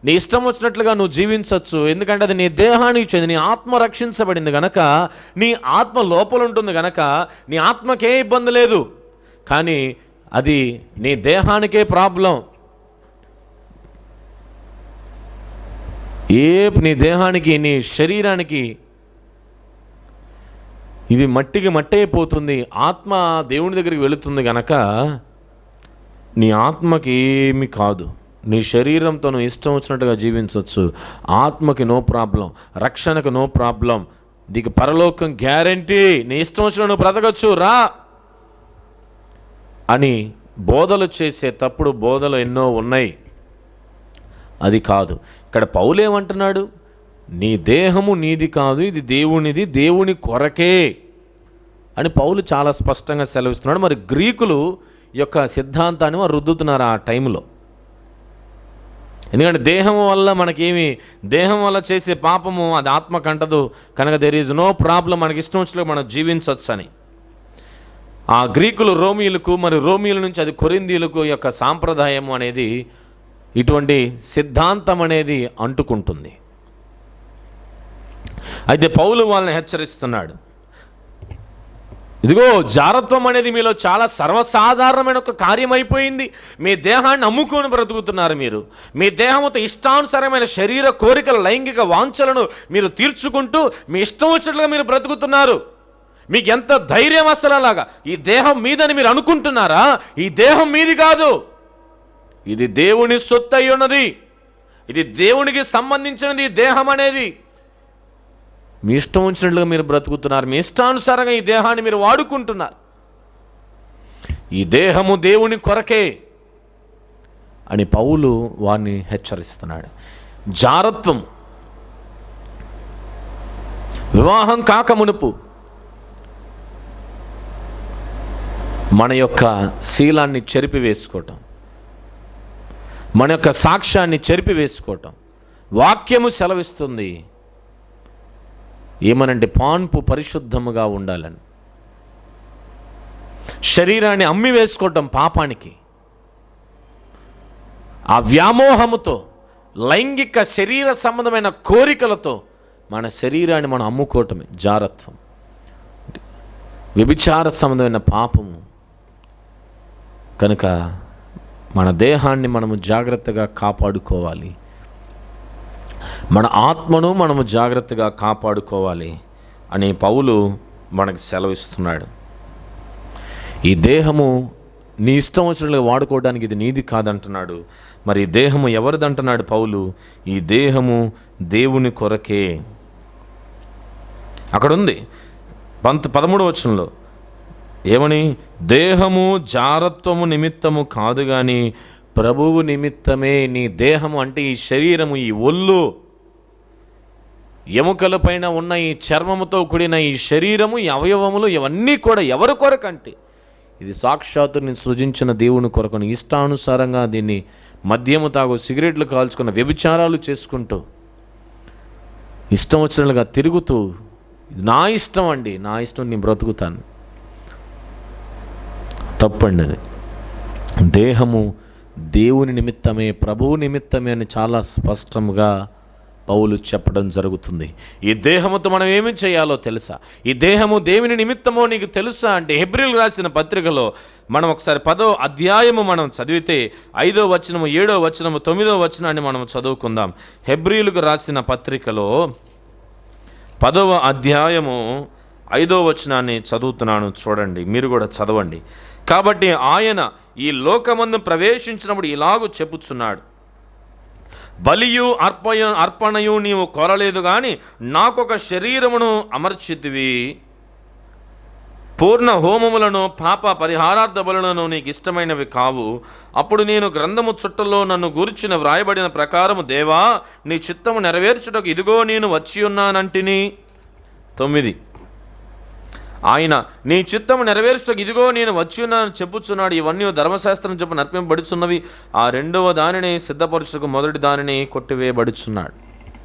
[SPEAKER 2] నీ ఇష్టం వచ్చినట్లుగా నువ్వు జీవించవచ్చు. ఎందుకంటే అది నీ దేహానికి చెంది, నీ ఆత్మ రక్షించబడింది గనక, నీ ఆత్మ లోపల ఉంటుంది గనక నీ ఆత్మకే ఇబ్బంది లేదు. కానీ అది నీ దేహానికే ప్రాబ్లం. నీ దేహానికి, నీ శరీరానికి ఇది మట్టికి మట్టే అయిపోతుంది. ఆత్మ దేవుని దగ్గరికి వెళుతుంది గనక నీ ఆత్మకి ఏమి కాదు. నీ శరీరంతో నువ్వు ఇష్టం వచ్చినట్టుగా జీవించవచ్చు, ఆత్మకి నో ప్రాబ్లం, రక్షణకు నో ప్రాబ్లం. నీకు పరలోకం గ్యారంటీ, నీ ఇష్టం వచ్చిన నువ్వు బ్రతకచ్చు రా అని బోధలు చేసే తప్పుడు బోధలు ఎన్నో ఉన్నాయి. అది కాదు. ఇక్కడ పౌలు ఏమంటున్నాడు? నీ దేహము నీది కాదు, ఇది దేవునిది, దేవుని కొరకే అని పౌలు చాలా స్పష్టంగా సెలవిస్తున్నాడు. మరి గ్రీకులు యొక్క సిద్ధాంతాన్ని వారు రుద్దుతున్నారు ఆ టైంలో. ఎందుకంటే దేహం వల్ల మనకేమి, దేహం వల్ల చేసే పాపము అది ఆత్మకు అంటదు కనుక దేర్ ఈజ్ నో ప్రాబ్లం, మనకి ఇష్టం వచ్చినట్టు మనం జీవించవచ్చు అని ఆ గ్రీకులు రోమిలకు, మరి రోమిల నుంచి అది కొరింథీయులకు యొక్క సాంప్రదాయం అనేది, ఇటువంటి సిద్ధాంతం అనేది అంటుకుంటుంది. అయితే పౌలు వాళ్ళని హెచ్చరిస్తున్నాడు, ఇదిగో జారత్వం అనేది మీలో చాలా సర్వసాధారణమైన ఒక కార్యం అయిపోయింది. మీ దేహాన్ని అమ్ముకొని బ్రతుకుతున్నారు. మీరు మీ దేహంతో ఇష్టానుసారమైన శరీర కోరికల, లైంగిక వాంఛలను మీరు తీర్చుకుంటూ మీ ఇష్టం వచ్చినట్లుగా మీరు బ్రతుకుతున్నారు. మీకు ఎంత ధైర్యం అసలు అలాగా? ఈ దేహం మీదని మీరు అనుకుంటున్నారా? ఈ దేహం మీది కాదు, ఇది దేవుని సొత్తు అయి ఉన్నది, ఇది దేవునికి సంబంధించినది. ఈ దేహం అనేది మీ ఇష్టం వచ్చినట్లుగా మీరు బ్రతుకుతున్నారు, మీ ఇష్టానుసారంగా ఈ దేహాన్ని మీరు వాడుకుంటున్నారు. ఈ దేహము దేవుని కొరకే అని పౌలు వారిని హెచ్చరిస్తున్నాడు. జారత్వం వివాహం కాక మునుపు మన యొక్క శీలాన్ని చెరిపివేసుకోవటం, మన యొక్క సాక్ష్యాన్ని చెరిపివేసుకోవటం. వాక్యము సెలవిస్తుంది ఏమనంటే పాన్పు పరిశుద్ధముగా ఉండాలని. శరీరాన్ని అమ్మి వేసుకోవటం పాపానికి, ఆ వ్యామోహముతో, లైంగిక శరీర సంబంధమైన కోరికలతో మన శరీరాన్ని మనం అమ్ముకోవటమే జారత్వం, వ్యభిచార సంబంధమైన పాపము. కనుక మన దేహాన్ని మనము జాగ్రత్తగా కాపాడుకోవాలి, మన ఆత్మను మనము జాగ్రత్తగా కాపాడుకోవాలి అని పౌలు మనకు సెలవిస్తున్నాడు. ఈ దేహము నీ ఇష్టం వచ్చినట్లుగా వాడుకోవడానికి ఇది నీది కాదంటున్నాడు. మరి ఈ దేహము ఎవరిదంటున్నాడు పౌలు? ఈ దేహము దేవుని కొరకే. అక్కడ ఉంది 13వ వచనంలో ఏమని? దేహము జారత్వము నిమిత్తము కాదు కానీ ప్రభువు నిమిత్తమే. నీ దేహము అంటే ఈ శరీరము, ఈ ఒళ్ళు, ఎముకల పైన ఉన్న ఈ చర్మముతో కూడిన ఈ శరీరము, ఈ అవయవములు, ఇవన్నీ కూడా ఎవరి కొరకంటే ఇది సాక్షాత్తు నేను సృజించిన దేవుని కొరకు. ఇష్టానుసారంగా దీన్ని మద్యము తాగు, సిగరెట్లు కాల్చుకున్న, వ్యభిచారాలు చేసుకుంటూ, ఇష్టం వచ్చినట్లుగా తిరుగుతూ, నా ఇష్టం అండి, నా ఇష్టం నేను బ్రతుకుతాను. తప్పండి అది. దేహము దేవుని నిమిత్తమే, ప్రభువు నిమిత్తమే అని చాలా స్పష్టంగా పౌలు చెప్పడం జరుగుతుంది. ఈ దేహముతో మనం ఏమి చేయాలో తెలుసా? ఈ దేహము దేవుని నిమిత్తమో నీకు తెలుసా అంటే హెబ్రీయులకు రాసిన పత్రికలో మనం ఒకసారి 10వ అధ్యాయము మనం చదివితే 5వ వచనము, 7వ వచనము, 9వ వచనాన్ని మనం చదువుకుందాం. హెబ్రీయులకు రాసిన పత్రికలో 10వ అధ్యాయము 5వ వచనాన్ని చదువుతున్నాను, చూడండి, మీరు కూడా చదవండి. కాబట్టి ఆయన ఈ లోకమందు ప్రవేశించినప్పుడు ఇలాగూ చెప్పుచున్నాడు, బలియు అర్పణయు నీవు కోరలేదు కానీ నాకొక శరీరమును అమర్చితివి, పూర్ణ హోమములను పాప పరిహారార్థ బలులను నీకు ఇష్టమైనవి కావు. అప్పుడు నేను గ్రంథము చుట్టలో నన్ను గూర్చిన వ్రాయబడిన ప్రకారము దేవా నీ చిత్తము నెరవేర్చుటకు ఇదిగో నేను వచ్చి ఉన్నానంటిని. 9 ఆయన నీ చిత్తము నెరవేర్చుటకు ఇదిగో నేను వచ్చి ఉన్నానని చెప్పుచున్నాడు. ఇవన్నీ ధర్మశాస్త్రం చెప్పు నర్పింపబడుచున్నవి. ఆ రెండవ దానిని సిద్ధపరచుటకు మొదటి దానిని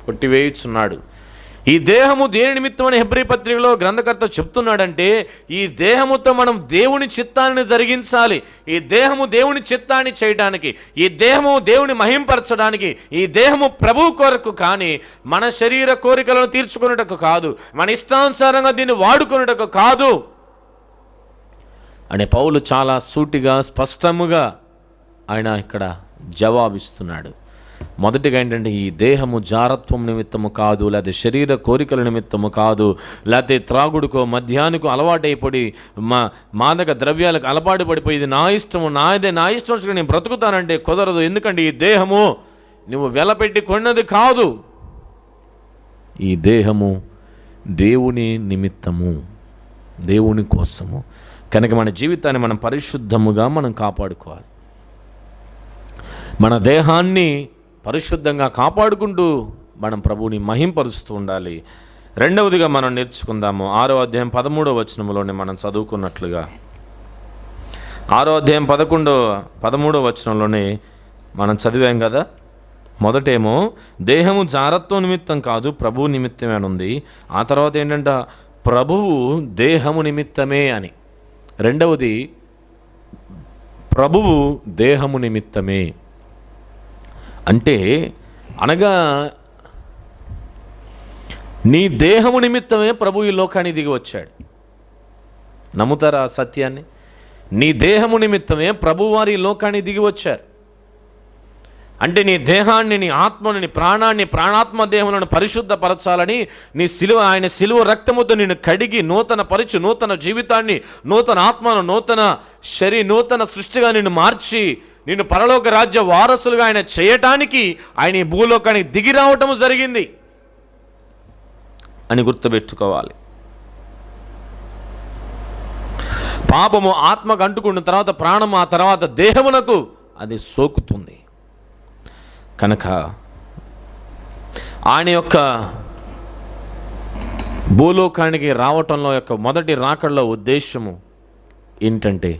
[SPEAKER 2] కొట్టివేయుచున్నాడు. ఈ దేహము దేని నిమిత్తమని హెబ్రీ పత్రికలో గ్రంథకర్త చెప్తున్నాడంటే ఈ దేహముతో మనం దేవుని చిత్తాన్ని జరిగించాలి. ఈ దేహము దేవుని చిత్తాన్ని చేయడానికి, ఈ దేహము దేవుని మహింపరచడానికి, ఈ దేహము ప్రభువు కొరకు కానీ మన శరీర కోరికలను తీర్చుకునేటకు కాదు, మన ఇష్టానుసారంగా దీన్ని వాడుకునేటకు కాదు అనే పౌలు చాలా సూటిగా స్పష్టముగా ఆయన ఇక్కడ జవాబిస్తున్నాడు. మొదటిగా ఏంటంటే ఈ దేహము జారత్వం నిమిత్తము కాదు, లేకపోతే శరీర కోరికల నిమిత్తము కాదు, లేకపోతే త్రాగుడుకో మద్యానికో అలవాటైపడి మాదక ద్రవ్యాలకు అలవాటు పడిపోయి ఇది నా ఇష్టము, నా ఇష్టం వచ్చి నేను బ్రతుకుతానంటే కుదరదు. ఎందుకంటే ఈ దేహము నువ్వు వెలపెట్టి కొన్నది కాదు. ఈ దేహము దేవుని నిమిత్తము, దేవుని కోసము. కనుక మన జీవితాన్ని మనం పరిశుద్ధముగా మనం కాపాడుకోవాలి. మన దేహాన్ని పరిశుద్ధంగా కాపాడుకుంటూ మనం ప్రభువుని మహింపరుస్తూ ఉండాలి. రెండవదిగా మనం నేర్చుకుందాము. 6వ అధ్యాయం 13వ వచనంలోనే మనం చదువుకున్నట్లుగా, 6వ అధ్యాయం 13వ వచనంలోనే మనం చదివాం కదా. మొదటేమో దేహము జారత్వం నిమిత్తం కాదు, ప్రభువు నిమిత్తమే అని ఉంది. ఆ తర్వాత ఏంటంటే ప్రభువు దేహము నిమిత్తమే అని. రెండవది ప్రభువు దేహము నిమిత్తమే అంటే అనగా నీ దేహము నిమిత్తమే ప్రభు ఈ లోకానికి దిగి వచ్చాడు. నమ్ముతారా ఆ సత్యాన్ని? నీ దేహము నిమిత్తమే ప్రభువారి ఈ లోకానికి దిగి వచ్చారు. అంటే నీ దేహాన్ని, నీ ఆత్మను, నీ ప్రాణాన్ని, ప్రాణాత్మ దేహములను పరిశుద్ధపరచాలని ఆయన సిలువ రక్తముతో నిన్ను కడిగి నూతన పరిచు, నూతన జీవితాన్ని, నూతన ఆత్మను, నూతన సృష్టిగా నిన్ను మార్చి నిన్ను పరలోక రాజ్య వారసులుగా ఆయన చేయటానికి ఆయన ఈ భూలోకానికి దిగి రావటము జరిగింది అని గుర్తుపెట్టుకోవాలి. పాపము ఆత్మకు అంటుకున్న తర్వాత ప్రాణము, ఆ తర్వాత దేహమునకు అది సోకుతుంది. కనుక ఆయన యొక్క భూలోకానికి రావటంలో యొక్క మొదటి రాకడలో ఉద్దేశము ఏంటంటే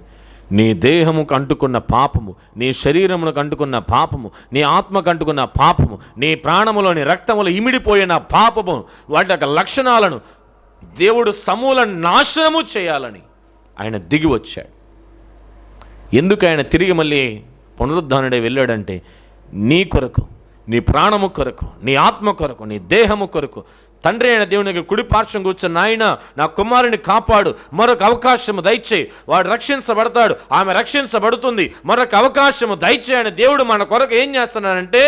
[SPEAKER 2] నీ దేహముకు అంటుకున్న పాపము, నీ శరీరమునకు అంటుకున్న పాపము, నీ ఆత్మకు అంటుకున్న పాపము, నీ ప్రాణములోని రక్తములో ఇమిడిపోయిన పాపము, వాటి యొక్క లక్షణాలను దేవుడు సమూల నాశనము చేయాలని ఆయన దిగి వచ్చాడు. ఎందుకు ఆయన తిరిగి మళ్ళీ పునరుద్ధానుడై వెళ్ళాడంటే నీ కొరకు, నీ ప్రాణము కొరకు, నీ ఆత్మ కొరకు, నీ దేహము కొరకు తండ్రి అయిన దేవునికి కుడి పార్శ్వం కూర్చొని, నాయన నా కుమారుని కాపాడు, మరొక అవకాశము దయచేయి, వాడు రక్షించబడతాడు, ఆమె రక్షించబడుతుంది, మరొక అవకాశము దయచేయని దేవుడు మన కొరకు ఏం చేస్తున్నాడంటే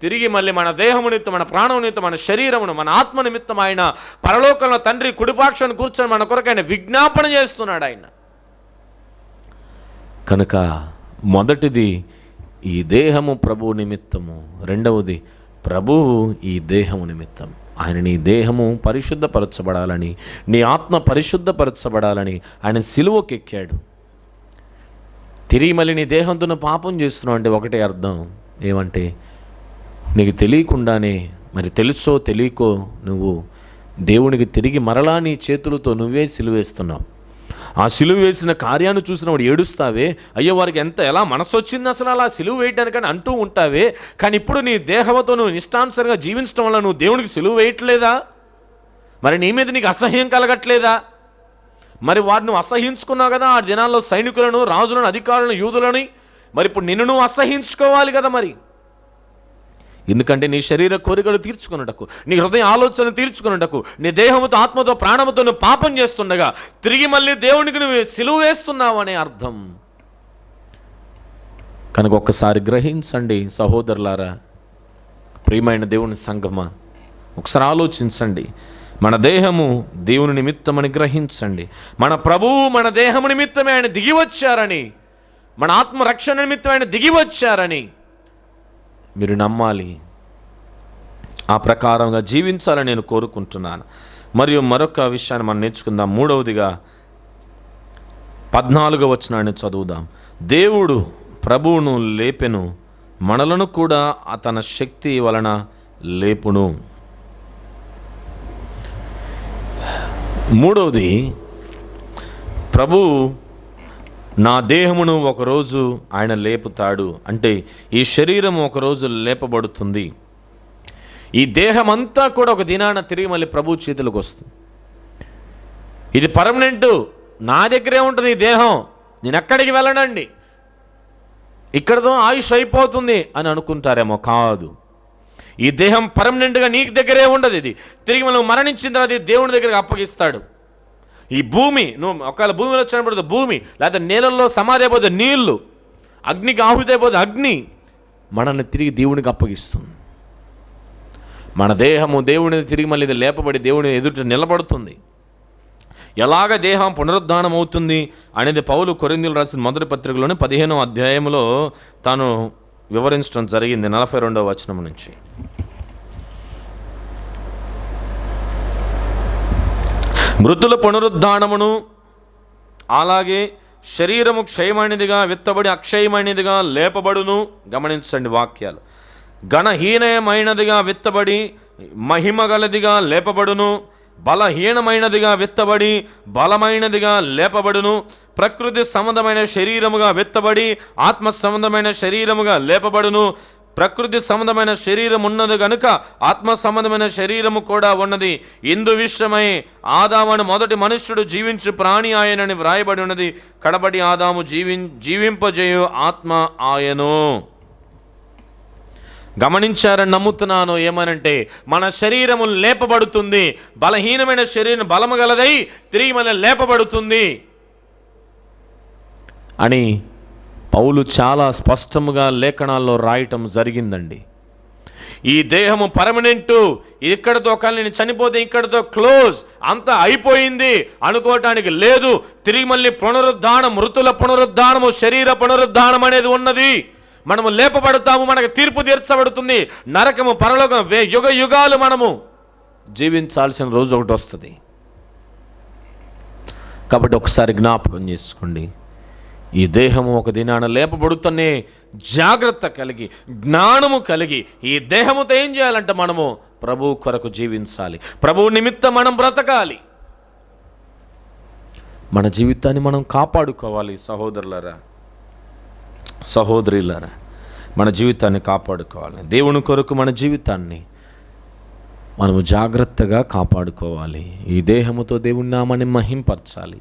[SPEAKER 2] తిరిగి మళ్ళీ మన దేహము నిమిత్తం, మన ప్రాణం నిమిత్తం, మన శరీరమును, మన ఆత్మ నిమిత్తం ఆయన పరలోకంలో తండ్రి కుడిపాక్షాన్ని కూర్చొని మన కొరకు ఆయన విజ్ఞాపన చేస్తున్నాడు ఆయన. కనుక మొదటిది ఈ దేహము ప్రభువు నిమిత్తము, రెండవది ప్రభువు ఈ దేహము నిమిత్తం. ఆయన నీ దేహము పరిశుద్ధపరచబడాలని, నీ ఆత్మ పరిశుద్ధపరచబడాలని ఆయన సిలువకెక్కాడు. తిరిగి మళ్ళీ నీ దేహంతో నువ్వు పాపం చేస్తున్నావు అంటే ఒకటే అర్థం ఏమంటే నీకు తెలియకుండానే, మరి తెలుసో తెలియకో నువ్వు దేవునికి తిరిగి మరలా నీ చేతులతో నువ్వే సిలువేస్తున్నావు. ఆ సిలువ వేసిన కార్యాన్ని చూసినప్పుడు ఏడుస్తావే, అయ్యో వారికి ఎలా మనసు వచ్చింది అసలు అలా సిలువ వేయడానికని అంటూ ఉంటావే. కానీ ఇప్పుడు నీ దేహంతో నువ్వు ఇష్టానుసారంగా జీవించడం వల్ల నువ్వు దేవునికి సిలువ వేయట్లేదా? మరి నీ మీద నీకు అసహ్యం కలగట్లేదా? మరి వారిని నువ్వు అసహించుకున్నావు కదా ఆ దినాల్లో, సైనికులను, రాజులను, అధికారులను, యూదులని. మరి ఇప్పుడు నిన్ను నువ్వు అసహించుకోవాలి కదా మరి. ఎందుకంటే నీ శరీర కోరికలు తీర్చుకున్నటకు, నీ హృదయ ఆలోచన తీర్చుకున్నటకు, నీ దేహముతో, ఆత్మతో, ప్రాణముతో నువ్వు పాపం చేస్తుండగా తిరిగి మళ్ళీ దేవునికి నువ్వు సిలువ వేస్తున్నావు అనే అర్థం. కనుక ఒక్కసారి గ్రహించండి సహోదరులారా, ప్రియమైన దేవుని సంగమా, ఒకసారి ఆలోచించండి. మన దేహము దేవుని నిమిత్తమని గ్రహించండి. మన ప్రభువు మన దేహము నిమిత్తమే ఆయన దిగి వచ్చారని, మన ఆత్మ రక్షణ నిమిత్తం ఆయన దిగి వచ్చారని మీరు నమ్మాలి. ఆ ప్రకారంగా జీవించాలని నేను కోరుకుంటున్నాను. మరియు మరొక విషయాన్ని మనం నేర్చుకుందాం. మూడవదిగా 14వ వచనాన్ని చదువుదాం. దేవుడు ప్రభువును లేపెను, మనలను కూడా తన శక్తి వలన లేపును. మూడవది, ప్రభు నా దేహమును ఒకరోజు ఆయన లేపుతాడు. అంటే ఈ శరీరం ఒకరోజు లేపబడుతుంది. ఈ దేహం అంతా కూడా ఒక దినాన తిరిగి మళ్ళీ ప్రభు చేతులకు వస్తుంది. ఇది పర్మనెంట్, నా దగ్గరే ఉంటుంది ఈ దేహం, నేను ఎక్కడికి వెళ్ళనండి, ఇక్కడతో ఆయుష్ అయిపోతుంది అని అనుకుంటారేమో. కాదు, ఈ దేహం పర్మనెంట్గా నీకు దగ్గరే ఉండదు. ఇది తిరిగి మనం మరణించిన తర్వాత దేవుని దగ్గరికి అప్పగిస్తాడు. ఈ భూమి, నువ్వు ఒకవేళ భూమిలో చనిపోతే భూమి, లేకపోతే నీళ్ళల్లో సమాధి అయిపోతే నీళ్ళు, అగ్నికి ఆహుతి అయిపోతే అగ్ని మనల్ని తిరిగి దేవునికి అప్పగిస్తుంది. మన దేహము దేవుని తిరిగి మళ్ళీ ఇది లేపబడి దేవుని ఎదుట నిలబడుతుంది. ఎలాగ దేహం పునరుద్ధానం అవుతుంది అనేది పౌలు కొరింథీయులకు రాసిన మొదటి పత్రికలోని 15వ అధ్యాయంలో తాను వివరించడం జరిగింది. 42వ వచనం నుంచి మృతుల పునరుద్ధానమును, అలాగే శరీరము క్షయమైనదిగా విత్తబడి అక్షయమైనదిగా లేపబడును. గమనించండి వాక్యాలు. ఘనహీనమైనదిగా విత్తబడి మహిమ గలదిగా లేపబడును. బలహీనమైనదిగా విత్తబడి బలమైనదిగా లేపబడును. ప్రకృతి సంబంధమైన శరీరముగా విత్తబడి ఆత్మ సంబంధమైన శరీరముగా లేపబడును. ప్రకృతి సంబంధమైన శరీరం ఉన్నది కనుక ఆత్మ సంబంధమైన శరీరము కూడా ఉన్నది. ఇందు విషయమై ఆదామును మొదటి మనుష్యుడు జీవించు ప్రాణి ఆయనని వ్రాయబడి ఉన్నది. కడబడి ఆదాము జీవింపజేయు ఆత్మ ఆయను. గమనించారని నమ్ముతున్నాను. ఏమనంటే మన శరీరము లేపబడుతుంది. బలహీనమైన శరీరం బలము గలదై తిరిగి మన లేపబడుతుంది అని పౌలు చాలా స్పష్టముగా లేఖనాల్లో రాయటం జరిగిందండి. ఈ దేహము పర్మనెంటు, ఇక్కడితో కలిసి చనిపోతే ఇక్కడితో క్లోజ్, అంతా అయిపోయింది అనుకోవటానికి లేదు. తిరిగి మళ్ళీ పునరుద్ధానం, మృతుల పునరుద్ధానము, శరీర పునరుద్ధానం అనేది ఉన్నది. మనము లేపబడతాము, మనకు తీర్పు తీర్చబడుతుంది. నరకము పరలోకం యుగ యుగాలు మనము జీవించాల్సిన రోజు ఒకటి వస్తుంది. కాబట్టి ఒకసారి జ్ఞాపకం చేసుకోండి, ఈ దేహము ఒక దినాన లేపబడుతూనే జాగ్రత్త కలిగి జ్ఞానము కలిగి ఈ దేహముతో ఏం చేయాలంటే మనము ప్రభువు కొరకు జీవించాలి. ప్రభువు నిమిత్తం మనం బ్రతకాలి. మన జీవితాన్ని మనం కాపాడుకోవాలి. సహోదరులారా, సహోదరులారా, మన జీవితాన్ని కాపాడుకోవాలి. దేవుని కొరకు మన జీవితాన్ని మనము జాగ్రత్తగా కాపాడుకోవాలి. ఈ దేహముతో దేవుని నామాన్ని మహింపరచాలి.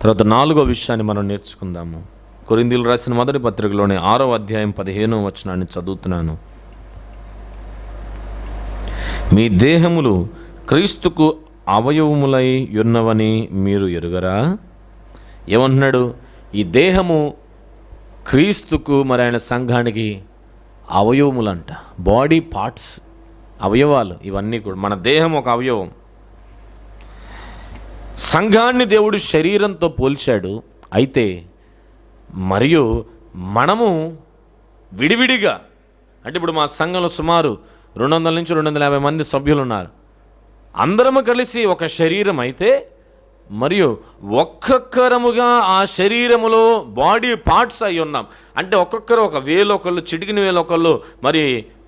[SPEAKER 2] తర్వాత 4వ విషయాన్ని మనం నేర్చుకుందాము. కొరింథీయులు రాసిన మొదటి పత్రికలోని 6వ అధ్యాయం 15వ వచనాన్ని చదువుతున్నాను. మీ దేహములు క్రీస్తుకు అవయవములై ఉన్నవని మీరు ఎరుగరా? ఏమంటున్నాడు? ఈ దేహము క్రీస్తుకు, మరి ఆయన సంఘానికి అవయవములంట. బాడీ పార్ట్స్, అవయవాలు ఇవన్నీ కూడా. మన దేహం ఒక అవయవం. సంఘాన్ని దేవుడు శరీరంతో పోల్చాడు. అయితే మరియు మనము విడివిడిగా, అంటే ఇప్పుడు మా సంఘంలో సుమారు 200 నుంచి 250 మంది సభ్యులు ఉన్నారు. అందరము కలిసి ఒక శరీరం అయితే, మరియు ఒక్కొక్కరముగా ఆ శరీరములో బాడీ పార్ట్స్ అయి ఉన్నాం. అంటే ఒక్కొక్కరు ఒక వేలు, ఒకళ్ళు చిటికిన వేలు, ఒకళ్ళు మరి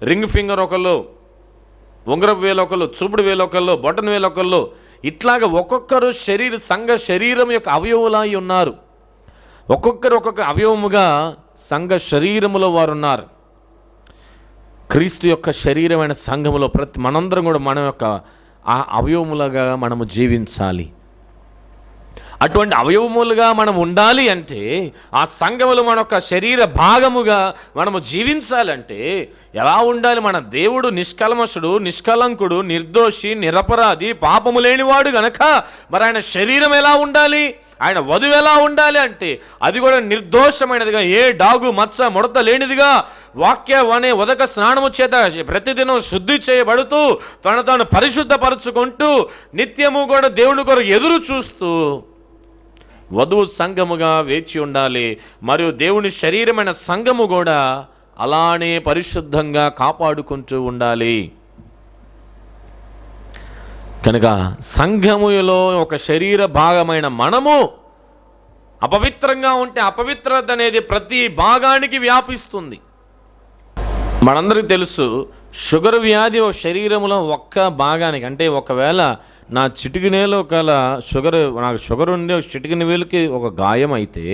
[SPEAKER 2] రింగ్ ఫింగర్, ఒకళ్ళు ఉంగరపు వేలు, ఒకళ్ళు చూపుడు వేలు, ఒకళ్ళు బొటన వేలు, ఒకళ్ళు ఇట్లాగా ఒక్కొక్కరు సంఘ శరీరం యొక్క అవయవులా ఉన్నారు. ఒక్కొక్కరు ఒక్కొక్క అవయవముగా సంఘ శరీరములో వారు ఉన్నారు. క్రీస్తు యొక్క శరీరమైన సంఘములో మనందరం కూడా మన యొక్క ఆ అవయవములుగా మనము జీవించాలి. అటువంటి అవయవములుగా మనం ఉండాలి అంటే, ఆ సంఘములు మన యొక్క శరీర భాగముగా మనము జీవించాలంటే ఎలా ఉండాలి? మన దేవుడు నిష్కల్మషుడు, నిష్కలంకుడు, నిర్దోషి, నిరపరాధి, పాపము లేనివాడు గనక మరి ఆయన శరీరం ఎలా ఉండాలి? ఆయన వధువు ఎలా ఉండాలి అంటే అది కూడా నిర్దోషమైనదిగా, ఏ డాగు మచ్చ ముడత లేనిదిగా, వాక్యం అనే ఉదక స్నానము చేత ప్రతిదినం శుద్ధి చేయబడుతూ తను తాను పరిశుద్ధపరుచుకుంటూ నిత్యము కూడా దేవుని కొరకు ఎదురు చూస్తూ వధువు సంఘముగా వేచి ఉండాలి. మరియు దేవుని శరీరమైన సంఘము కూడా అలానే పరిశుద్ధంగా కాపాడుకుంటూ ఉండాలి. కనుక సంఘములో ఒక శరీర భాగమైన మనము అపవిత్రంగా ఉంటే అపవిత్రత అనేది ప్రతి భాగానికి వ్యాపిస్తుంది. మనందరికీ తెలుసు, షుగర్ వ్యాధి ఒక శరీరంలో ఒక్క భాగానికి, అంటే ఒకవేళ నా చిటికినేలో కల నాకు షుగర్ ఉండే చిటికిన వేలుకి ఒక గాయం అయితే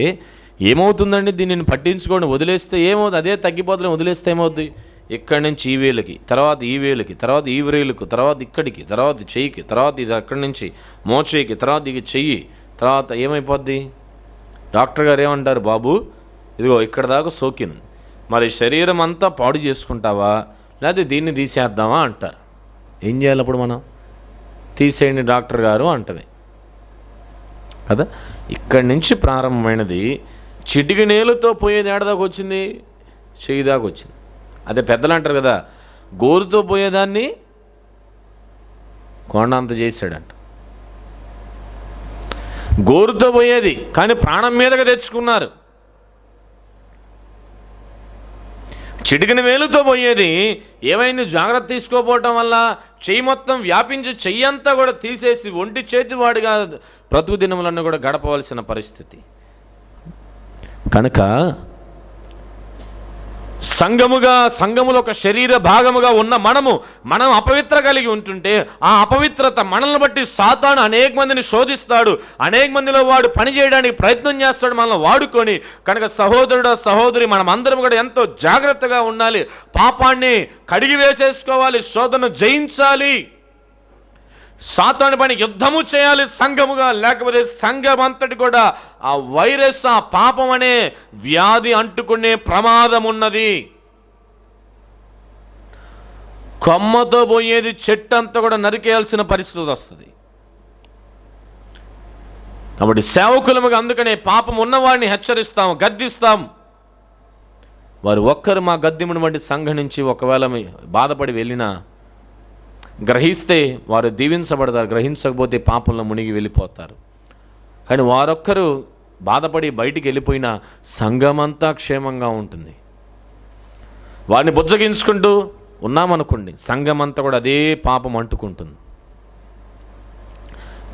[SPEAKER 2] ఏమవుతుందండి? దీనిని పట్టించుకొని వదిలేస్తే ఏమవుతుంది? అదే తగ్గిపోతుంది. వదిలేస్తే ఏమవుతుంది? ఇక్కడి నుంచి ఈ వేలుకి, తర్వాత ఈ వేలుకి, తర్వాత ఈ వేలుకు, తర్వాత ఇక్కడికి, తర్వాత చెయ్యికి, తర్వాత ఇది అక్కడి నుంచి మోచేయికి, తర్వాత ఇది చెయ్యి, తర్వాత ఏమైపోద్ది? డాక్టర్ గారు ఏమంటారు? బాబు ఇదిగో ఇక్కడ దాకా సోకిను, మరి శరీరం అంతా పాడు చేసుకుంటావా, లేకపోతే దీన్ని తీసేద్దామా అంటారు. ఏం చేయాలి అప్పుడు? మనం తీసేయండి డాక్టర్ గారు అంటది కదా. ఇక్కడి నుంచి ప్రారంభమైనది చిటికినేలుతో పోయేది ఏడదాకా వచ్చింది? చెయ్యి దాకా వచ్చింది. అదే పెద్దలు అంటారు కదా, గోరుతో పోయేదాన్ని కొండ అంత చేశాడంట. గోరుతో పోయేది కానీ ప్రాణం మీదగా తెచ్చుకున్నారు. చిటికిన వేలుతో పోయేది ఏమైంది, జాగ్రత్త తీసుకోపోవటం వల్ల చెయ్యి మొత్తం వ్యాపించి చెయ్యంతా కూడా తీసేసి ఒంటి చేతివాడిగా బ్రతుకు దినములను కూడా గడపవలసిన పరిస్థితి. కనుక సంఘములో ఒక శరీర భాగముగా ఉన్న మనం అపవిత్ర కలిగి ఉంటుంటే ఆ అపవిత్రత మనల్ని బట్టి సాతాను అనేక మందిని శోధిస్తాడు, అనేక మందిలో వాడు పని చేయడానికి ప్రయత్నం చేస్తాడు మనల్ని వాడుకొని. కనుక సహోదరుడు సహోదరి, మనం అందరం కూడా ఎంతో జాగ్రత్తగా ఉండాలి. పాపాన్ని కడిగి వేసేసుకోవాలి, శోధన జయించాలి, సాతాను పైన యుద్ధము చేయాలి సంఘముగా. లేకపోతే సంఘం అంతటి కూడా ఆ వైరస్, ఆ పాపం అనే వ్యాధి అంటుకునే ప్రమాదం ఉన్నది. కొమ్మతో పోయేది చెట్టు అంతా కూడా నరికేయాల్సిన పరిస్థితి వస్తుంది. కాబట్టి సేవకులముగా అందుకనే పాపం ఉన్నవాడిని హెచ్చరిస్తాం, గద్దిస్తాం. వారు ఒక్కరు మా గద్దిమును బట్టి సంఘం నుంచి ఒకవేళ బాధపడి వెళ్ళినా గ్రహిస్తే వారు దీవించబడతారు, గ్రహించకపోతే పాపంలో మునిగి వెళ్ళిపోతారు. కానీ వారొక్కరు బాధపడి బయటికి వెళ్ళిపోయినా సంఘమంతా క్షేమంగా ఉంటుంది. వారిని బుజ్జగించుకుంటూ ఉన్నామనుకోండి, సంఘమంతా కూడా అదే పాపం అంటుకుంటుంది.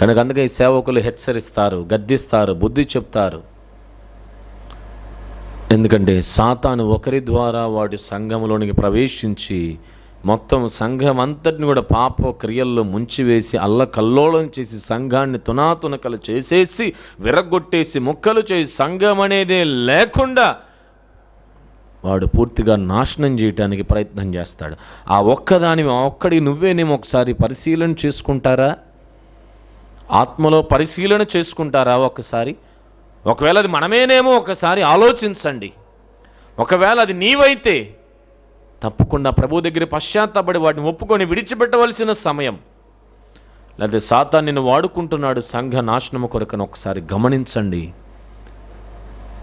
[SPEAKER 2] కనుక అందుకే ఈ సేవకులు హెచ్చరిస్తారు, గద్దిస్తారు, బుద్ధి చెప్తారు. ఎందుకంటే సాతాను ఒకరి ద్వారా వాడి సంఘంలోనికి ప్రవేశించి మొత్తం సంఘం అంతటిని కూడా పాప క్రియల్లో ముంచివేసి అల్లకల్లోలం చేసి సంఘాన్ని తునాతునకలు చేసేసి విరగొట్టేసి ముక్కలు చేసి సంఘం అనేదే లేకుండా వాడు పూర్తిగా నాశనం చేయడానికి ప్రయత్నం చేస్తాడు. ఆ ఒక్కడికి నువ్వేనేమో ఒకసారి పరిశీలన చేసుకుంటారా? ఆత్మలో పరిశీలన చేసుకుంటారా ఒకసారి? ఒకవేళ అది మనమేనేమో ఒకసారి ఆలోచించండి. ఒకవేళ అది నీవైతే తప్పకుండా ప్రభు దగ్గర పశ్చాత్తాపడి వాటిని ఒప్పుకొని విడిచిపెట్టవలసిన సమయం. లేకపోతే సాతాను నిన్ను వాడుకుంటున్నాడు సంఘ నాశనము కొరకని ఒకసారి గమనించండి.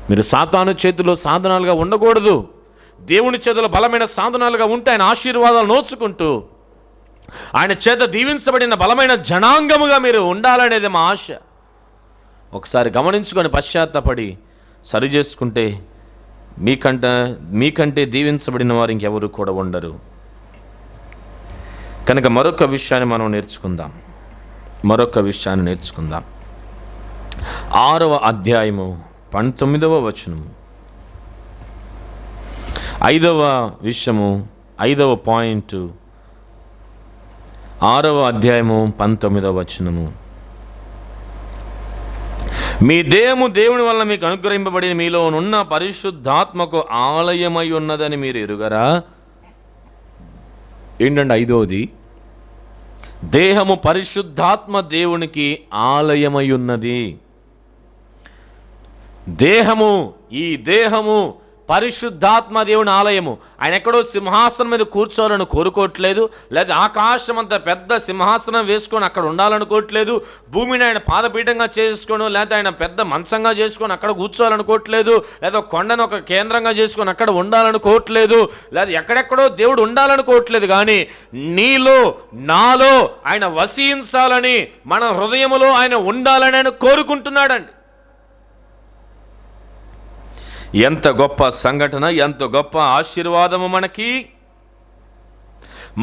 [SPEAKER 2] మీరు సాతాను చేతిలో సాధనాలుగా ఉండకూడదు. దేవుని చేతిలో బలమైన సాధనాలుగా ఉంటే ఆయన ఆశీర్వాదాలు నోచుకుంటూ ఆయన చేత దీవించబడిన బలమైన జనాంగముగా మీరు ఉండాలనేది మా ఆశ. ఒకసారి గమనించుకొని పశ్చాత్తాపడి సరి చేసుకుంటే మీకంటే దీవించబడిన వారు ఇంకెవరు కూడా ఉండరు. కనుక మరొక విషయాన్ని మనం నేర్చుకుందాం. 6వ అధ్యాయము 19వ వచనము, 5వ విషయము, 5వ పాయింట్, 6వ అధ్యాయము 19వ వచనము. మీ దేహము దేవుని వల్ల మీకు అనుగ్రహింపబడిన మీలో ఉన్న పరిశుద్ధాత్మకు ఆలయమై ఉన్నదని మీరు ఎరుగరా? ఏంటంటే 5వది, దేహము పరిశుద్ధాత్మ దేవునికి ఆలయమై ఉన్నది. ఈ దేహము పరిశుద్ధాత్మ దేవుని ఆలయము. ఆయన ఎక్కడో సింహాసనం మీద కూర్చోవాలని కోరుకోవట్లేదు, లేదా ఆకాశం అంత పెద్ద సింహాసనం వేసుకొని అక్కడ ఉండాలనుకోవట్లేదు, భూమిని ఆయన పాదపీఠంగా చేసుకొని, లేదా ఆయన పెద్ద మంచంగా చేసుకొని అక్కడ కూర్చోవాలనుకోవట్లేదు, లేదా కొండను ఒక కేంద్రంగా చేసుకొని అక్కడ ఉండాలనుకోవట్లేదు, లేదా ఎక్కడెక్కడో దేవుడు ఉండాలనుకోవట్లేదు. కానీ నీలో నాలో ఆయన వసించాలని, మన హృదయములో ఆయన ఉండాలని ఆయన కోరుకుంటున్నాడండి. ఎంత గొప్ప సంఘటన, ఎంత గొప్ప ఆశీర్వాదము మనకి.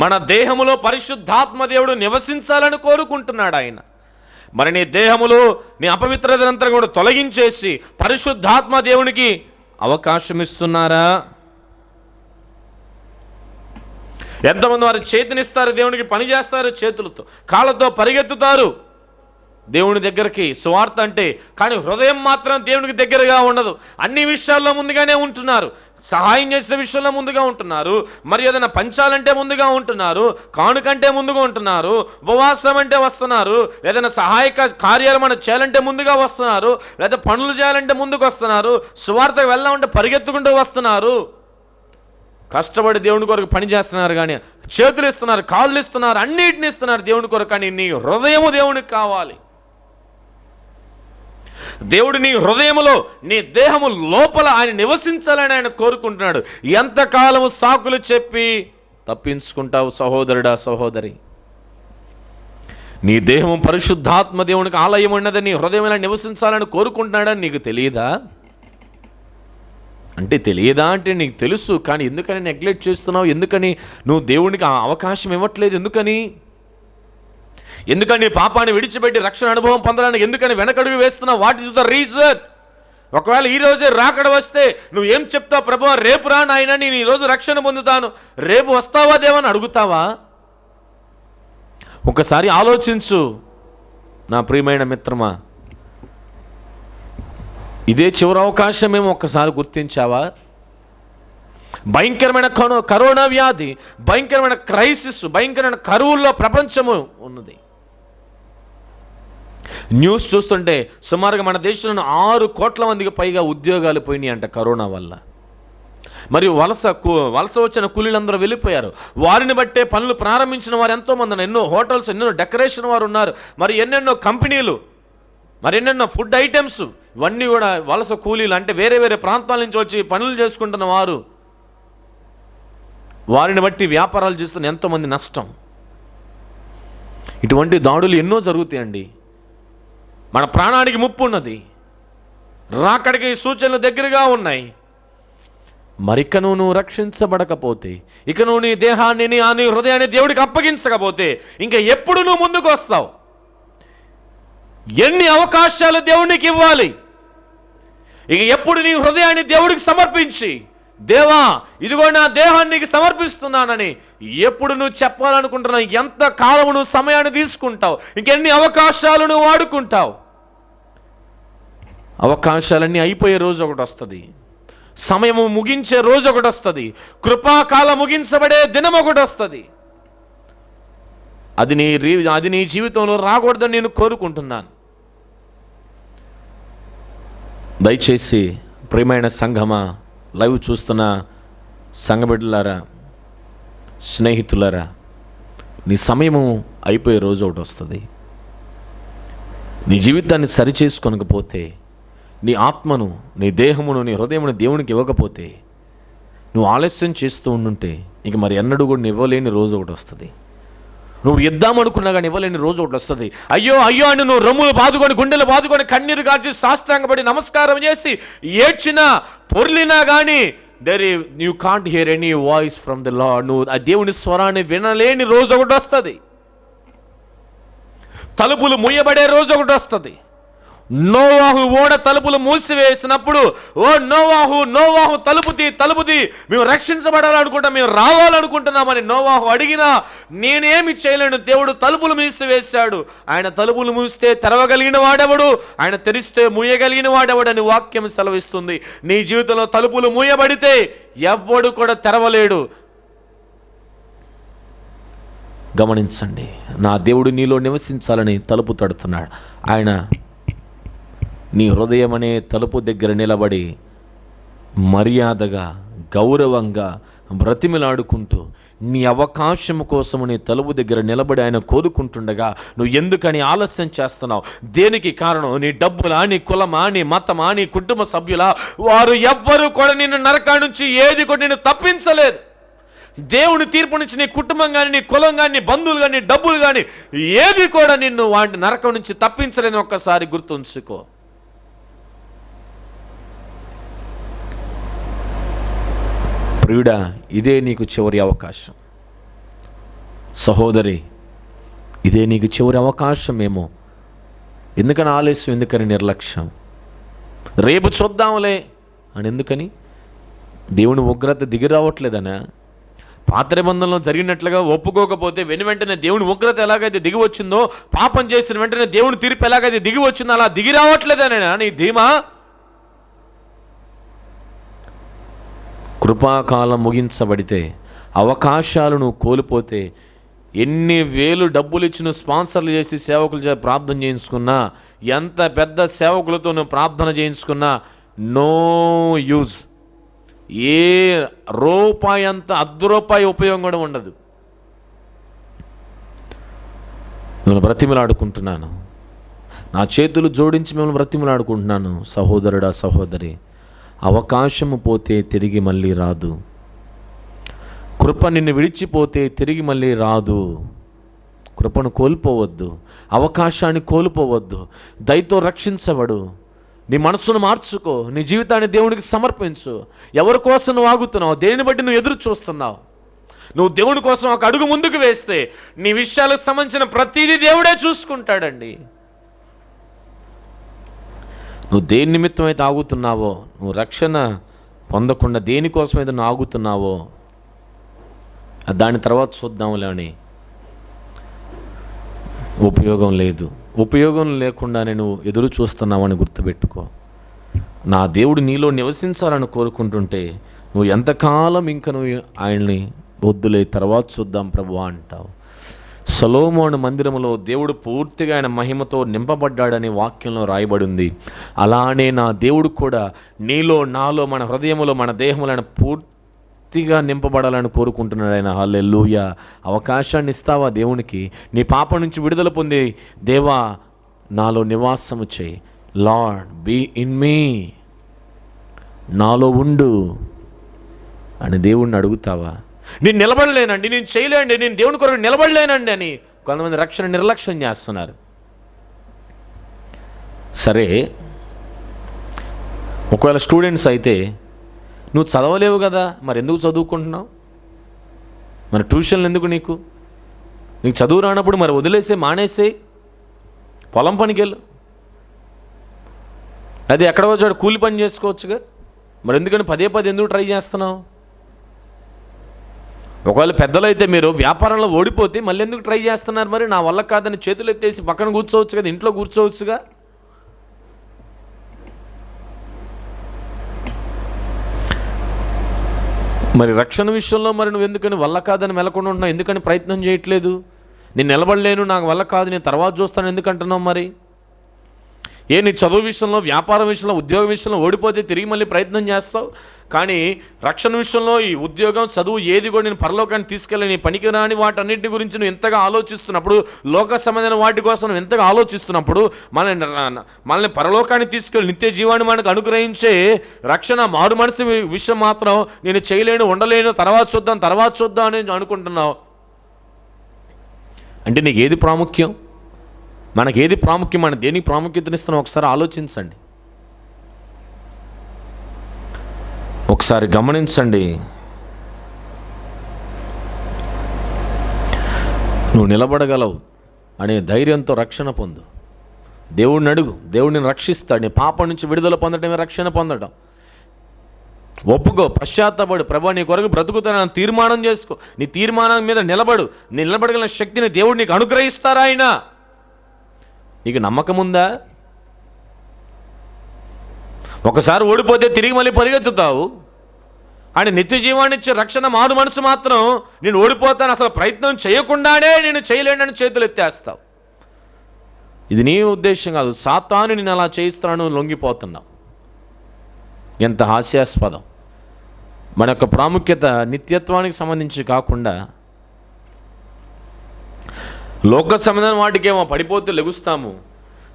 [SPEAKER 2] మన దేహములో పరిశుద్ధాత్మ దేవుడు నివసించాలని కోరుకుంటున్నాడు ఆయన. మరి నీ దేహములో నీ అపవిత్రతనంతా కూడా తొలగించేసి పరిశుద్ధాత్మ దేవునికి అవకాశం ఇస్తున్నారా? ఎంతమంది వారు చేతినిస్తారు, దేవునికి పని చేస్తారు, చేతులతో కాళ్ళతో పరిగెత్తుతారు దేవుని దగ్గరికి సువార్త అంటే. కానీ హృదయం మాత్రం దేవునికి దగ్గరగా ఉండదు. అన్ని విషయాల్లో ముందుగానే ఉంటున్నారు, సహాయం చేసే విషయంలో ముందుగా ఉంటున్నారు, మరి ఏదైనా పంచాలంటే ముందుగా ఉంటున్నారు, కానుకంటే ముందుగా ఉంటున్నారు, ఉపవాసం అంటే వస్తున్నారు, ఏదైనా సహాయక కార్యాలు మనం చేయాలంటే ముందుగా వస్తున్నారు, లేదా పనులు చేయాలంటే ముందుకు వస్తున్నారు, సువార్తకు వెళ్దామంటే పరిగెత్తుకుంటూ వస్తున్నారు. కష్టపడి దేవుని కొరకు పని చేస్తున్నారు, కానీ చేతులు ఇస్తున్నారు, కాళ్ళు ఇస్తున్నారు, అన్నిటిని ఇస్తున్నారు దేవుని కొరకు. కానీ నీ హృదయము దేవునికి కావాలి. దేవుడు నీ హృదయములో, నీ దేహము లోపల ఆయన నివసించాలని ఆయన కోరుకుంటున్నాడు. ఎంతకాలము సాకులు చెప్పి తప్పించుకుంటావు సహోదరుడా, సహోదరి? నీ దేహము పరిశుద్ధాత్మ దేవునికి ఆలయం ఉన్నదని, నీ హృదయం నివసించాలని కోరుకుంటున్నాడని నీకు తెలియదా? అంటే తెలియదా అంటే నీకు తెలుసు, కానీ ఎందుకని నెగ్లెక్ట్ చేస్తున్నావు? ఎందుకని నువ్వు దేవునికి ఆ అవకాశం ఇవ్వట్లేదు? ఎందుకని పాపాన్ని విడిచిపెట్టి రక్షణ అనుభవం పొందడానికి ఎందుకని వెనకడుగు వేస్తున్నావు? What is the reason? ఒకవేళ ఈ రోజే రాకడ వస్తే నువ్వు ఏం చెప్తావు? ప్రభువా రేపు రా నాయన, నేను ఈరోజు రక్షణ పొందుతాను, రేపు వస్తావా దేవని అడుగుతావా? ఒకసారి ఆలోచించు నా ప్రియమైన మిత్రమా. ఇదే చివరి అవకాశమేమో ఒక్కసారి గుర్తించావా? భయంకరమైన కరోనా వ్యాధి, భయంకరమైన క్రైసిస్, భయంకరమైన కరువుల్లో ప్రపంచము ఉన్నది. న్యూస్ చూస్తుంటే సుమారుగా మన దేశంలో 6 కోట్ల మందికి పైగా ఉద్యోగాలు పోయినాయి అంట కరోనా వల్ల. మరియు వలస వచ్చిన కూలీలందరూ వెళ్ళిపోయారు. వారిని బట్టే పనులు ప్రారంభించిన వారు ఎంతోమంది, ఎన్నో హోటల్స్, ఎన్నో డెకరేషన్ వారు ఉన్నారు, మరి ఎన్నెన్నో కంపెనీలు, మరి ఎన్నెన్నో ఫుడ్ ఐటమ్స్, ఇవన్నీ కూడా వలస కూలీలు, అంటే వేరే వేరే ప్రాంతాల నుంచి వచ్చి పనులు చేసుకుంటున్న వారు. వారిని బట్టి వ్యాపారాలు చేస్తున్న ఎంతోమంది నష్టం. ఇటువంటి దాడులు ఎన్నో జరుగుతాయండి. మన ప్రాణానికి ముప్పు ఉన్నది. రాకడికి సూచనలు దగ్గరగా ఉన్నాయి. మరిక నువ్వు రక్షించబడకపోతే, ఇక నువ్వు నీ దేహాన్ని నీ హృదయాన్ని దేవుడికి అప్పగించకపోతే ఇంకా ఎప్పుడు నువ్వు ముందుకు వస్తావు? ఎన్ని అవకాశాలు దేవునికి ఇవ్వాలి? ఇక ఎప్పుడు నీ హృదయాన్ని దేవుడికి సమర్పించి, దేవా ఇదిగో నా దేహాన్ని నీకు సమర్పిస్తున్నానని ఎప్పుడు నువ్వు చెప్పాలనుకుంటున్నావు? ఎంత కాలము నువ్వు సమయాన్ని తీసుకుంటావు? ఇంకెన్ని అవకాశాలు నువ్వు వాడుకుంటావు? అవకాశాలన్నీ అయిపోయే రోజు ఒకటి వస్తుంది. సమయము ముగించే రోజు ఒకటి వస్తుంది. కృపాకాలం ముగించబడే దినం ఒకటి వస్తుంది. అది నీ జీవితంలో రాకూడదని నేను కోరుకుంటున్నాను. దయచేసి ప్రియమైన సంఘమా, లైవ్ చూస్తున్న సంఘబిడ్డలారా, స్నేహితులారా, నీ సమయము అయిపోయే రోజు ఒకటి వస్తుంది. నీ జీవితాన్ని సరిచేసుకొనకపోతే, నీ ఆత్మను, నీ దేహమును, నీ హృదయమును దేవునికి ఇవ్వకపోతే, నువ్వు ఆలస్యం చేస్తూ ఉండుంటే ఇక మరి ఎన్నడూ కూడా ఇవ్వలేని రోజు ఒకటి వస్తుంది. నువ్వు ఇద్దామనుకున్నా కానీ ఇవ్వలేని రోజు ఒకటి వస్తుంది. అయ్యో అయ్యో అని నువ్వు రొమ్ములు బాదుకొని, గుండెలు బాదుకొని, కన్నీరు కాల్చి, సాష్టాంగపడి నమస్కారం చేసి ఏడ్చినా పొర్లినా కానీ you can't hear any voice from the lord. నువ్వు ఆ దేవుని స్వరాన్ని వినలేని రోజు ఒకటి వస్తుంది. తలుపులు మూయబడే రోజు ఒకటి వస్తుంది. నోవాహు ఓడ తలుపులు మూసివేసినప్పుడు, ఓ నోవాహు నోవాహు తలుపు తీ, మేము రక్షించబడాలనుకుంటాం, మేము రావాలనుకుంటున్నామని నోవాహు అడిగినా నేనేమి చేయలేను, దేవుడు తలుపులు మూసివేశాడు. ఆయన తలుపులు మూస్తే తెరవగలిగిన వాడెవడు, ఆయన తెరిస్తే మూయగలిగిన వాడెవడని వాక్యం సెలవిస్తుంది. నీ జీవితంలో తలుపులు మూయబడితే ఎవ్వడు కూడా తెరవలేడు. గమనించండి, నా దేవుడు నీలో నివసించాలని తలుపు తడుతున్నాడు. ఆయన నీ హృదయం అనే తలుపు దగ్గర నిలబడి మర్యాదగా, గౌరవంగా బ్రతిమిలాడుకుంటూ నీ అవకాశం కోసము నీ తలుపు దగ్గర నిలబడి ఆయన కోరుకుంటుండగా నువ్వు ఎందుకని ఆలస్యం చేస్తున్నావు? దేనికి కారణం? నీ డబ్బులా, నీ కులమా, నీ మతమా, నీ కుటుంబ సభ్యులా? వారు ఎవ్వరూ కూడా నిన్ను నరకా నుంచి ఏది కూడా నిన్ను తప్పించలేదు. దేవుని తీర్పు నుంచి నీ కుటుంబం కానీ, నీ కులం కానీ, నీ బంధువులు కానీ, నీ డబ్బులు కానీ ఏది కూడా నిన్ను వాటి నరకం నుంచి తప్పించలేదని ఒక్కసారి గుర్తుంచుకో. ప్రియుడా, ఇదే నీకు చివరి అవకాశం. సహోదరి, ఇదే నీకు చివరి అవకాశమేమో. ఎందుకని ఆలస్యం? ఎందుకని నిర్లక్ష్యం? రేపు చూద్దాంలే అని ఎందుకని? దేవుని ఉగ్రత దిగి రావట్లేదనా? పాత నిబంధనలో జరిగినట్లుగా ఒప్పుకోకపోతే వెంటనే దేవుని ఉగ్రత ఎలాగైతే దిగి వచ్చిందో, పాపం చేసిన వెంటనే దేవుని తీర్పు ఎలాగైతే దిగి వచ్చిందో అలా దిగి రావట్లేదనేనా నీ ధీమా? కృపాకాలం ముగించబడితే, అవకాశాలు నువ్వు కోల్పోతే, ఎన్ని వేలు డబ్బులు ఇచ్చి నువ్వు స్పాన్సర్లు చేసి సేవకులు ప్రార్థన చేయించుకున్నా, ఎంత పెద్ద సేవకులతో నువ్వు ప్రార్థన చేయించుకున్నా నో యూజ్. ఏ రూపాయి అంత ₹1 ఉపయోగం కూడా ఉండదు. మిమ్మల్ని బ్రతిమలాడుకుంటున్నాను, నా చేతులు జోడించి మిమ్మల్ని బ్రతిమలాడుకుంటున్నాను. సహోదరుడా, సహోదరి, అవకాశము పోతే తిరిగి మళ్ళీ రాదు. కృప నిన్ను విడిచిపోతే తిరిగి మళ్ళీ రాదు. కృపను కోల్పోవద్దు, అవకాశాన్ని కోల్పోవద్దు. దయతో రక్షించబడు. నీ మనస్సును మార్చుకో, నీ జీవితాన్ని దేవునికి సమర్పించు. ఎవరి కోసం నువ్వు ఆగుతున్నావు? దేనిని బట్టి నువ్వు ఎదురు చూస్తున్నావు? నువ్వు దేవుని కోసం ఒక అడుగు ముందుకు వేస్తే నీ విషయాలకు సంబంధించిన ప్రతిదీ దేవుడే చూసుకుంటాడండి. నువ్వు దేని నిమిత్తం అయితే ఆగుతున్నావో, నువ్వు రక్షణ పొందకుండా దేనికోసమైతే నువ్వు ఆగుతున్నావో దాని తర్వాత చూద్దాంలే అని ఉపయోగం లేదు. ఉపయోగం లేకుండా నేను ఎదురు చూస్తున్నావని గుర్తుపెట్టుకో. నా దేవుడు నీలో నివసించాలని కోరుకుంటుంటే నువ్వు ఎంతకాలం ఇంకా నువ్వు ఆయన్ని వద్దులే తర్వాత చూద్దాం ప్రభువా అంటావు. సొలొమోను మందిరములో దేవుడు పూర్తిగా ఆయన మహిమతో నింపబడ్డాడని వాక్యంలో రాయబడి ఉంది. అలానే నా దేవుడు కూడా నీలో, నాలో, మన హృదయములో, మన దేహములో ఆయన పూర్తిగా నింపబడాలని కోరుకుంటున్నాడు ఆయన. హల్లెలూయా. అవకాశాన్ని ఇస్తావా దేవునికి? నీ పాపం నుంచి విడుదల పొంది, దేవా నాలో నివాసము చేయి, లార్డ్ బీ ఇన్ మీ, నాలో ఉండు అని దేవుణ్ణి అడుగుతావా? నేను నిలబడలేనండి, నేను చేయలేండి, నేను దేవుని కొరకు నిలబడలేనండి అని కొంతమంది రక్షణ నిర్లక్ష్యం చేస్తున్నారు. సరే, ఒకవేళ స్టూడెంట్స్ అయితే నువ్వు చదవలేవు కదా, మరి ఎందుకు చదువుకుంటున్నావు? మరి ట్యూషన్లు ఎందుకు నీకు చదువు రానప్పుడు మరి వదిలేసే, మానేసే, పొలం పనికి వెళ్ళు, అది ఎక్కడ వచ్చాడు కూలి పని చేసుకోవచ్చుగా. మరి ఎందుకని పదే పదే ఎందుకు ట్రై చేస్తున్నావు? ఒకవేళ పెద్దలైతే మీరు వ్యాపారంలో ఓడిపోతే మళ్ళీ ఎందుకు ట్రై చేస్తున్నారు? మరి నా వల్ల కాదని చేతులు ఎత్తేసి పక్కన కూర్చోవచ్చు కదా, ఇంట్లో కూర్చోవచ్చుగా. మరి రక్షణ విషయంలో మరి నువ్వు ఎందుకని వల్ల కాదని మెలకుండా ఉంటున్నావు? ఎందుకని ప్రయత్నం చేయట్లేదు? నేను నిలబడలేను, నాకు వల్ల కాదు, నేను తర్వాత చూస్తాను ఎందుకంటున్నావు? మరి నీ చదువు విషయంలో, వ్యాపారం విషయంలో, ఉద్యోగ విషయంలో ఓడిపోతే తిరిగి మళ్ళీ ప్రయత్నం చేస్తావు. కానీ రక్షణ విషయంలో ఈ ఉద్యోగం, చదువు ఏది కూడా నేను పరలోకాన్ని తీసుకెళ్ళి, నీ పనికి రాని వాటన్నింటి గురించి నువ్వు ఎంతగా ఆలోచిస్తున్నప్పుడు, లోక సంబంధమైన వాటి కోసం నువ్వు ఎంతగా ఆలోచిస్తున్నప్పుడు, మనల్ని పరలోకాన్ని తీసుకెళ్ళి నిత్య జీవాన్ని మనకు అనుగ్రహించే రక్షణ మారు మనసు విషయం మాత్రం నేను చేయలేను, ఉండలేను, తర్వాత చూద్దాం అని అనుకుంటున్నావు. అంటే నీకు ఏది ప్రాముఖ్యం? మనకేది ప్రాముఖ్యం? మనం దేనికి ప్రాముఖ్యతనిస్తున్నాం ఒకసారి ఆలోచించండి, ఒకసారి గమనించండి. నువ్వు నిలబడగలవు అనే ధైర్యంతో రక్షణ పొందు. దేవుడిని అడుగు, దేవుడిని రక్షిస్తాడు. నీ పాపం నుంచి విడుదల పొందడమే రక్షణ పొందడం. ఒప్పుకో, పశ్చాత్తపడు, ప్రభువా నీ కొరకు బ్రతుకుతానని తీర్మానం చేసుకో. నీ తీర్మానం మీద నిలబడు. నిలబడగల శక్తిని దేవుడు నీకు అనుగ్రహిస్తారా? ఆయన నీకు నమ్మకం ఉందా? ఒకసారి ఓడిపోతే తిరిగి మళ్ళీ పరిగెత్తుతావు. ఆయన నిత్య జీవాన్ని ఇచ్చే రక్షణ మారు మనసు మాత్రం నేను ఓడిపోతాను అసలు ప్రయత్నం చేయకుండానే నేను చేయలేనని చేతులు ఎత్తేస్తావు. ఇది నీ ఉద్దేశం కాదు, సాతాను నేను అలా చేయిస్తున్నాను, లొంగిపోతున్నావు. ఎంత హాస్యాస్పదం. మన యొక్క ప్రాముఖ్యత నిత్యత్వానికి సంబంధించి కాకుండా లోక సంబంధమైన వాటికేమో పడిపోతే లెగుస్తాము,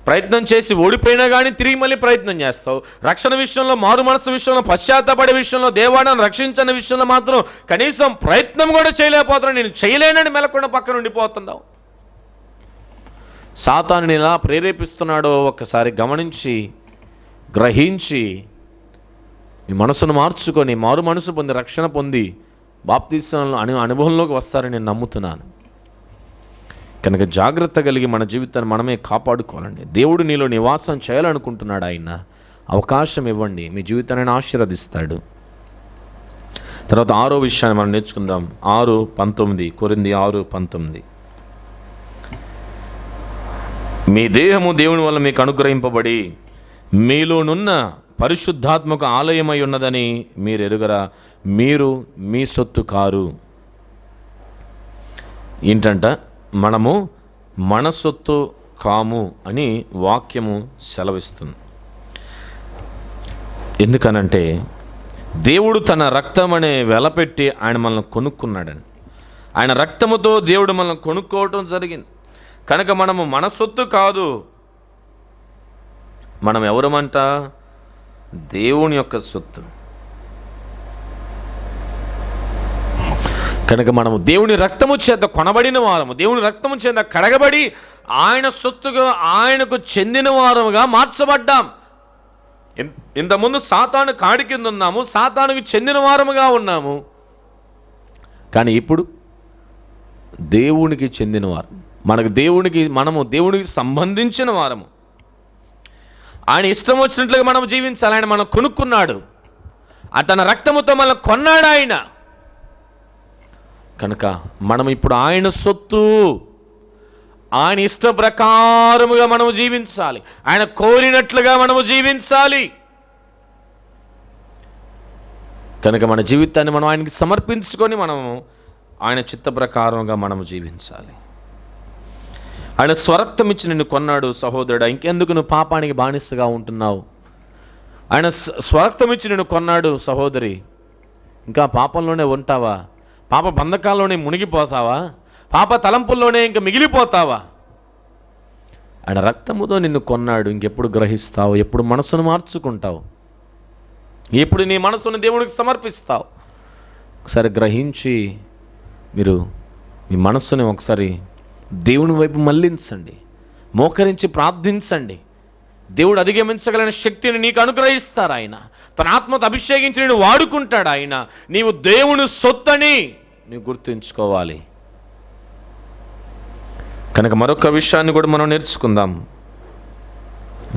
[SPEAKER 2] ప్రయత్నం చేసి ఓడిపోయినా కానీ తిరిగి మళ్ళీ ప్రయత్నం చేస్తావు. రక్షణ విషయంలో, మారు మనసు విషయంలో, పశ్చాత్తపడే విషయంలో, దేవాడని రక్షించని విషయంలో మాత్రం కనీసం ప్రయత్నం కూడా చేయలేకపోతున్నావు. నేను చేయలేనని మెలకుండా పక్కన ఉండిపోతున్నావు. సాతానుని ఎలా ప్రేరేపిస్తున్నాడో ఒక్కసారి గమనించి, గ్రహించి, మీ మనసును మార్చుకొని మారు మనసు పొంది, రక్షణ పొంది, బాప్తిస్మం అనుభవంలోకి వస్తారని నేను నమ్ముతున్నాను. కనుక జాగ్రత్త కలిగి మన జీవితాన్ని మనమే కాపాడుకోవాలండి. దేవుడు నీలో నివాసం చేయాలనుకుంటున్నాడు. ఆయన అవకాశం ఇవ్వండి, మీ జీవితాన్ని ఆశీర్వదిస్తాడు. తర్వాత 6వ విషయాన్ని మనం నేర్చుకుందాం. 6:19 కొరింథీ 6:19. మీ దేహము దేవుని వల్ల మీకు అనుగ్రహింపబడి మీలోనున్న పరిశుద్ధాత్మక ఆలయమై ఉన్నదని మీరు ఎరుగరా? మీరు మీ సొత్తు కారు. ఏంటంట? మనము మన సొత్తు కాము అని వాక్యము సెలవిస్తుంది. ఎందుకనంటే దేవుడు తన రక్తం అనే వెలపెట్టి ఆయన మనల్ని కొనుక్కున్నాడని. ఆయన రక్తముతో దేవుడు మనల్ని కొనుక్కోవటం జరిగింది. కనుక మనము మన సొత్తు కాదు, మనం ఎవరమంట? దేవుని యొక్క సొత్తు. కనుక మనము దేవుని రక్తము చేత కొనబడిన వారము, దేవుని రక్తము చేత కడగబడి ఆయన సొత్తుగా ఆయనకు చెందిన వారముగా మార్చబడ్డాం. ఇంతకుముందు సాతాను కాడి కింద ఉన్నాము, సాతానుకు చెందిన వారముగా ఉన్నాము. కానీ ఇప్పుడు దేవునికి చెందినవారు, మనము దేవునికి సంబంధించిన వారము. ఆయన ఇష్టం వచ్చినట్లుగా మనం జీవించాలి. ఆయన మనం కొనుక్కున్నాడు, తన రక్తముతో మనం కొన్నాడు ఆయన. కనుక మనం ఇప్పుడు ఆయన సొత్తు, ఆయన ఇష్ట ప్రకారముగా మనము జీవించాలి, ఆయన కోరినట్లుగా మనము జీవించాలి. కనుక మన జీవితాన్ని మనం ఆయనకి సమర్పించుకొని మనము ఆయన చిత్త ప్రకారంగా మనము జీవించాలి. ఆయన స్వరక్తం ఇచ్చి నిన్ను కొన్నాడు సహోదరుడా, ఇంకెందుకు నువ్వు పాపానికి బానిసగా ఉంటున్నావు? ఆయన స్వరక్తం ఇచ్చి నిన్ను కొన్నాడు సహోదరి, ఇంకా పాపంలోనే ఉంటావా? పాప బంధకాల్లోనే మునిగిపోతావా? పాప తలంపుల్లోనే ఇంకా మిగిలిపోతావా? ఆయన రక్తముతో నిన్ను కొన్నాడు. ఇంకెప్పుడు గ్రహిస్తావు? ఎప్పుడు మనసును మార్చుకుంటావు? ఎప్పుడు నీ మనసును దేవుడికి సమర్పిస్తావు? ఒకసారి గ్రహించి మీరు మీ మనస్సుని ఒకసారి దేవుని వైపు మళ్ళించండి, మోకరించి ప్రార్థించండి. దేవుడు అధిగమించగలిగిన శక్తిని నీకు అనుగ్రహిస్తారు. ఆయన తన ఆత్మతో అభిషేకించి నేను వాడుకుంటాడు. ఆయన నీవు దేవుని సొత్తని నీవు గుర్తుంచుకోవాలి. కనుక మరొక విషయాన్ని కూడా మనం నేర్చుకుందాం.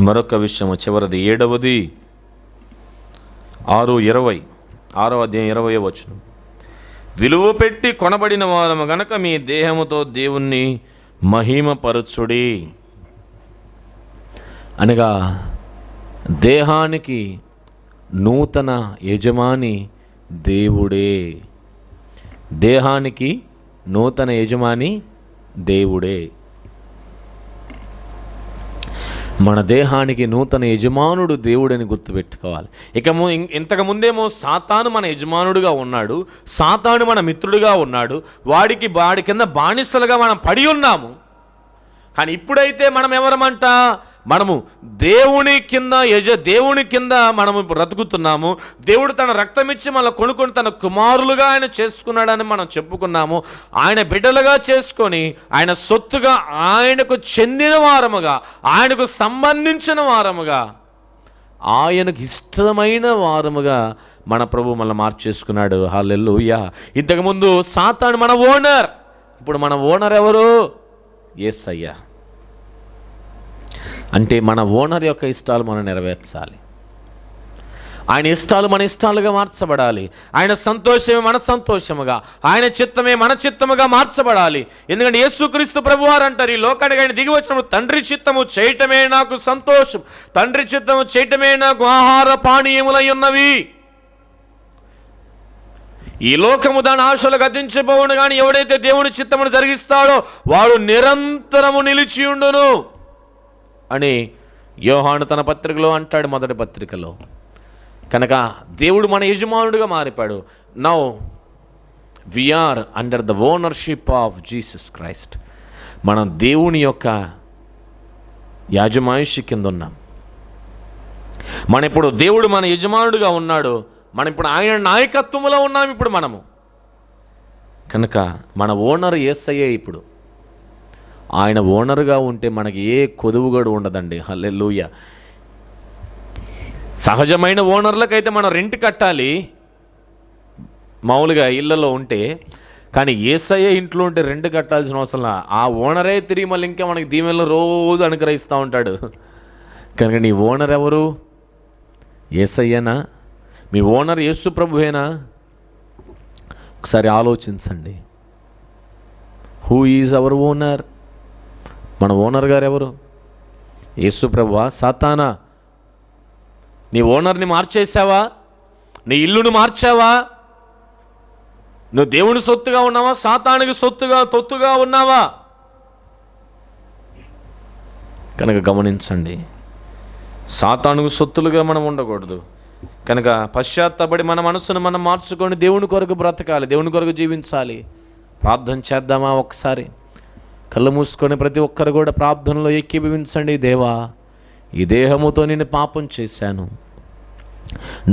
[SPEAKER 2] మరొక విషయము చివరిది, 7వది 6:20, 6వ అధ్యాయం 20వ వచనం. విలువ పెట్టి కొనబడిన వారము గనక మీ దేహముతో దేవుణ్ణి మహిమపరచుడి. అనగా దేహానికి నూతన యజమాని దేవుడే. దేహానికి నూతన యజమాని దేవుడే. మన దేహానికి నూతన యజమానుడు దేవుడని గుర్తుపెట్టుకోవాలి. ఇంతకు ముందేమో సాతాను మన యజమానుడుగా ఉన్నాడు, సాతాను మన మిత్రుడుగా ఉన్నాడు, వాడి కింద బానిసలుగా మనం పడి ఉన్నాము. కానీ ఇప్పుడైతే మనం ఎవరమంట? మనము దేవుని కింద మనము బ్రతుకుతున్నాము. దేవుడు తన రక్తమిచ్చి మన కొనుక్కొని తన కుమారులుగా ఆయన చేసుకున్నాడని మనం చెప్పుకున్నాము. ఆయన బిడ్డలుగా చేసుకొని ఆయన సొత్తుగా, ఆయనకు చెందిన వారముగా, ఆయనకు సంబంధించిన వారముగా, ఆయనకు ఇష్టమైన వారముగా మన ప్రభు మనల్ని మార్చేసుకున్నాడు. హల్లెలూయా. ఇంతకుముందు సాతాను మన ఓనర్, ఇప్పుడు మన ఓనర్ ఎవరు? యేసయ్య. అంటే మన ఓనర్ యొక్క ఇష్టాలు మనం నెరవేర్చాలి. ఆయన ఇష్టాలు మన ఇష్టాలుగా మార్చబడాలి. ఆయన సంతోషమే మన సంతోషముగా, ఆయన చిత్తమే మన చిత్తముగా మార్చబడాలి. ఎందుకంటే యేసుక్రీస్తు ప్రభువారు అంటారు, ఈ లోకానికి ఆయన దిగి వచ్చినప్పుడు తండ్రి చిత్తము చేయటమే నాకు సంతోషం, తండ్రి చిత్తము చేయటమే నాకు ఆహార పానీయములై ఉన్నవి. ఈ లోకము దాని ఆశలు గతించిపోవును, కానీ ఎవడైతే దేవుని చిత్తమును జరిగిస్తాడో వాడు నిరంతరము నిలిచియుండును అని యోహాను తన పత్రికలో అంటాడు, మొదటి పత్రికలో. కనుక దేవుడు మన యజమానుడిగా మారిపాడు. Now we are under the ownership of Jesus Christ. మనం దేవుని యొక్క యాజమాయిషి కింద ఉన్నాం. ఇప్పుడు దేవుడు మన యజమానుడిగా ఉన్నాడు, మనం ఇప్పుడు ఆయన నాయకత్వంలో ఉన్నాం ఇప్పుడు మనము. కనుక మన ఓనర్ యేసయ్యే. ఇప్పుడు ఆయన ఓనర్గా ఉంటే మనకి ఏ కొదువుగడు ఉండదండి. హల్లెలూయా. సహజమైన ఓనర్లకైతే మనం రెంట్ కట్టాలి మామూలుగా ఇళ్ళలో ఉంటే, కానీ యేసయ్య ఇంట్లో ఉంటే రెంట్ కట్టాల్సిన అవసరం. ఆ ఓనరే తిరిగి మళ్ళీ ఇంకా మనకి దీవెనలు రోజు అనుగ్రహిస్తూ ఉంటాడు. కనుక నీ ఓనర్ ఎవరు? యేసయ్యనా? మీ ఓనర్ యేసు ప్రభువేనా? ఒకసారి ఆలోచించండి. Who is our owner? మన ఓనర్ గారు ఎవరు? యేసు ప్రభువా, సాతానా? నీ ఓనర్ని మార్చేసావా? నీ ఇల్లును మార్చావా? నువ్వు దేవుని సొత్తుగా ఉన్నావా? సాతానికి తొత్తుగా ఉన్నావా? కనుక గమనించండి, సాతానుకు సొత్తులుగా మనం ఉండకూడదు. కనుక పశ్చాత్తాపడి మన మనసును మనం మార్చుకొని దేవుని కొరకు బ్రతకాలి, దేవుని కొరకు జీవించాలి. ప్రార్థన చేద్దామా? ఒకసారి కళ్ళు మూసుకొని ప్రతి ఒక్కరు కూడా ప్రార్థనలో ఏకీభవించండి. దేవా, ఈ దేహముతో నేను పాపం చేశాను,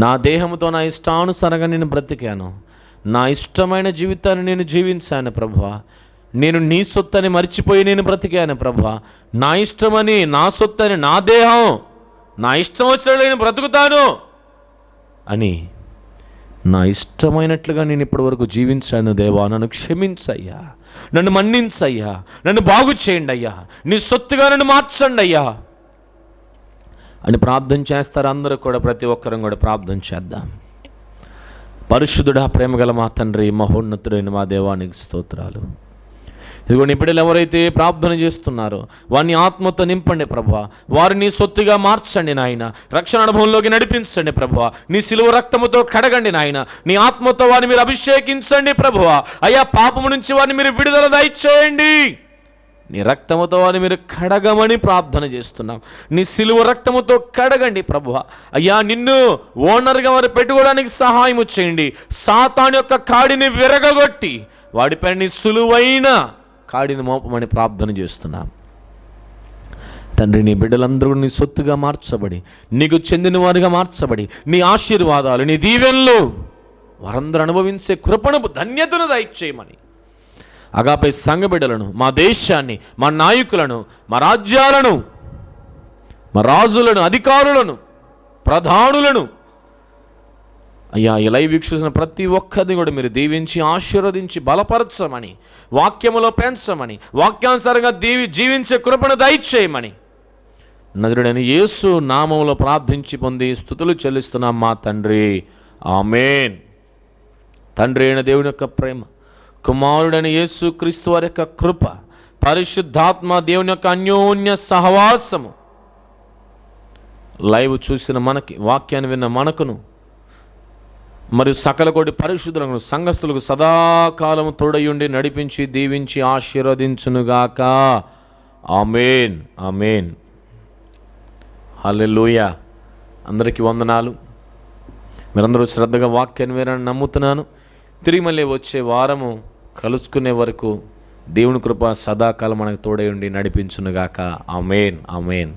[SPEAKER 2] నా దేహముతో నా ఇష్టానుసారంగా నేను బ్రతికాను, నా ఇష్టమైన జీవితాన్ని నేను జీవించాను ప్రభువా. నేను నీ సొత్తని మర్చిపోయి నేను బ్రతికాను ప్రభువా. నా ఇష్టమని, నా సొత్తని, నా దేహం, నా ఇష్టం వచ్చినట్లు నేను బ్రతుకుతాను అని నా ఇష్టమైనట్లుగా నేను ఇప్పటివరకు జీవించాను దేవా, నన్ను క్షమించయ్యా, నన్ను మన్నించయ్యా, నన్ను బాగు చేయండి అయ్యా, నీ సొత్తుగా నన్ను మార్చండి అయ్యా అని ప్రార్థన చేస్తారు. అందరూ కూడా, ప్రతి ఒక్కరం కూడా ప్రార్థన చేద్దాం. పరిశుద్ధుడా, ప్రేమగల మా తండ్రి, మహోన్నతుడైన మా దేవానికి స్తోత్రాలు. ఇదిగోండి, ఇప్పుడు ఎవరైతే ప్రార్థన చేస్తున్నారో వారిని ఆత్మతో నింపండి ప్రభువా, వారిని సొత్తుగా మార్చండి నాయన, రక్షణ అనుభవంలోకి నడిపించండి ప్రభువా, నీ సిలువ రక్తముతో కడగండి నాయన, నీ ఆత్మతో వారిని మీరు అభిషేకించండి ప్రభువా. అయ్యా, పాపము నుంచి వారిని మీరు విడుదల దయచేయండి, నీ రక్తముతో వారిని మీరు కడగమని ప్రార్థన చేస్తున్నాం. నీ సిలువ రక్తముతో కడగండి ప్రభువా. అయ్యా, నిన్ను ఓనర్గా వారు పెట్టుకోవడానికి సహాయము చేయండి. సాతాను యొక్క కాడిని విరగగొట్టి వాడిపై నీ సులువైన కాడిని మోపమని ప్రార్థన చేస్తున్నాం. తండ్రి, నీ బిడ్డలందరూ నీ సొత్తుగా మార్చబడి, నీకు చెందిన వారిగా మార్చబడి, నీ ఆశీర్వాదాలు, నీ దీవెనలు వారందరూ అనుభవించే కృపను, ధన్యతను దయచేయమని అగాపే సంఘ బిడ్డలను, మా దేశాన్ని, మా నాయకులను, మా రాజ్యాలను, మా రాజులను, అధికారులను, ప్రధానులను, అయ్యా, ఈ లైవ్ వీక్షిస్తున్న ప్రతి ఒక్కరిని కూడా మీరు దీవించి ఆశీర్వదించి బలపరచమని, వాక్యములో పెంచమని, వాక్యానుసారంగా జీవించే కృపను దయచేయమని నజరుడైన యేసు నామములో ప్రార్థించి పొంది స్తుతులు చెల్లిస్తున్నాం మా తండ్రి, ఆమేన్. తండ్రి అయిన దేవుని యొక్క ప్రేమ, కుమారుడైన యేసు క్రీస్తు వారి యొక్క కృప, పరిశుద్ధాత్మ దేవుని యొక్క అన్యోన్య సహవాసము లైవ్ చూసిన మనకి, వాక్యాన్ని విన్న మనకును, మరియు సకల కోటి పరిశుద్ధులను సంఘస్థులకు సదాకాలము తోడయుండి నడిపించి దీవించి ఆశీర్వదించునుగాక. ఆమేన్, ఆమేన్, హల్లెలూయా. అందరికీ వందనాలు. మీరందరూ శ్రద్ధగా వాక్యాన్ని వినాలని నమ్ముతున్నాను. తిరిగి మళ్ళీ వచ్చే వారము కలుసుకునే వరకు దేవుని కృప సదాకాలం మనకు తోడయుండి నడిపించునుగాక. ఆమేన్, ఆమేన్.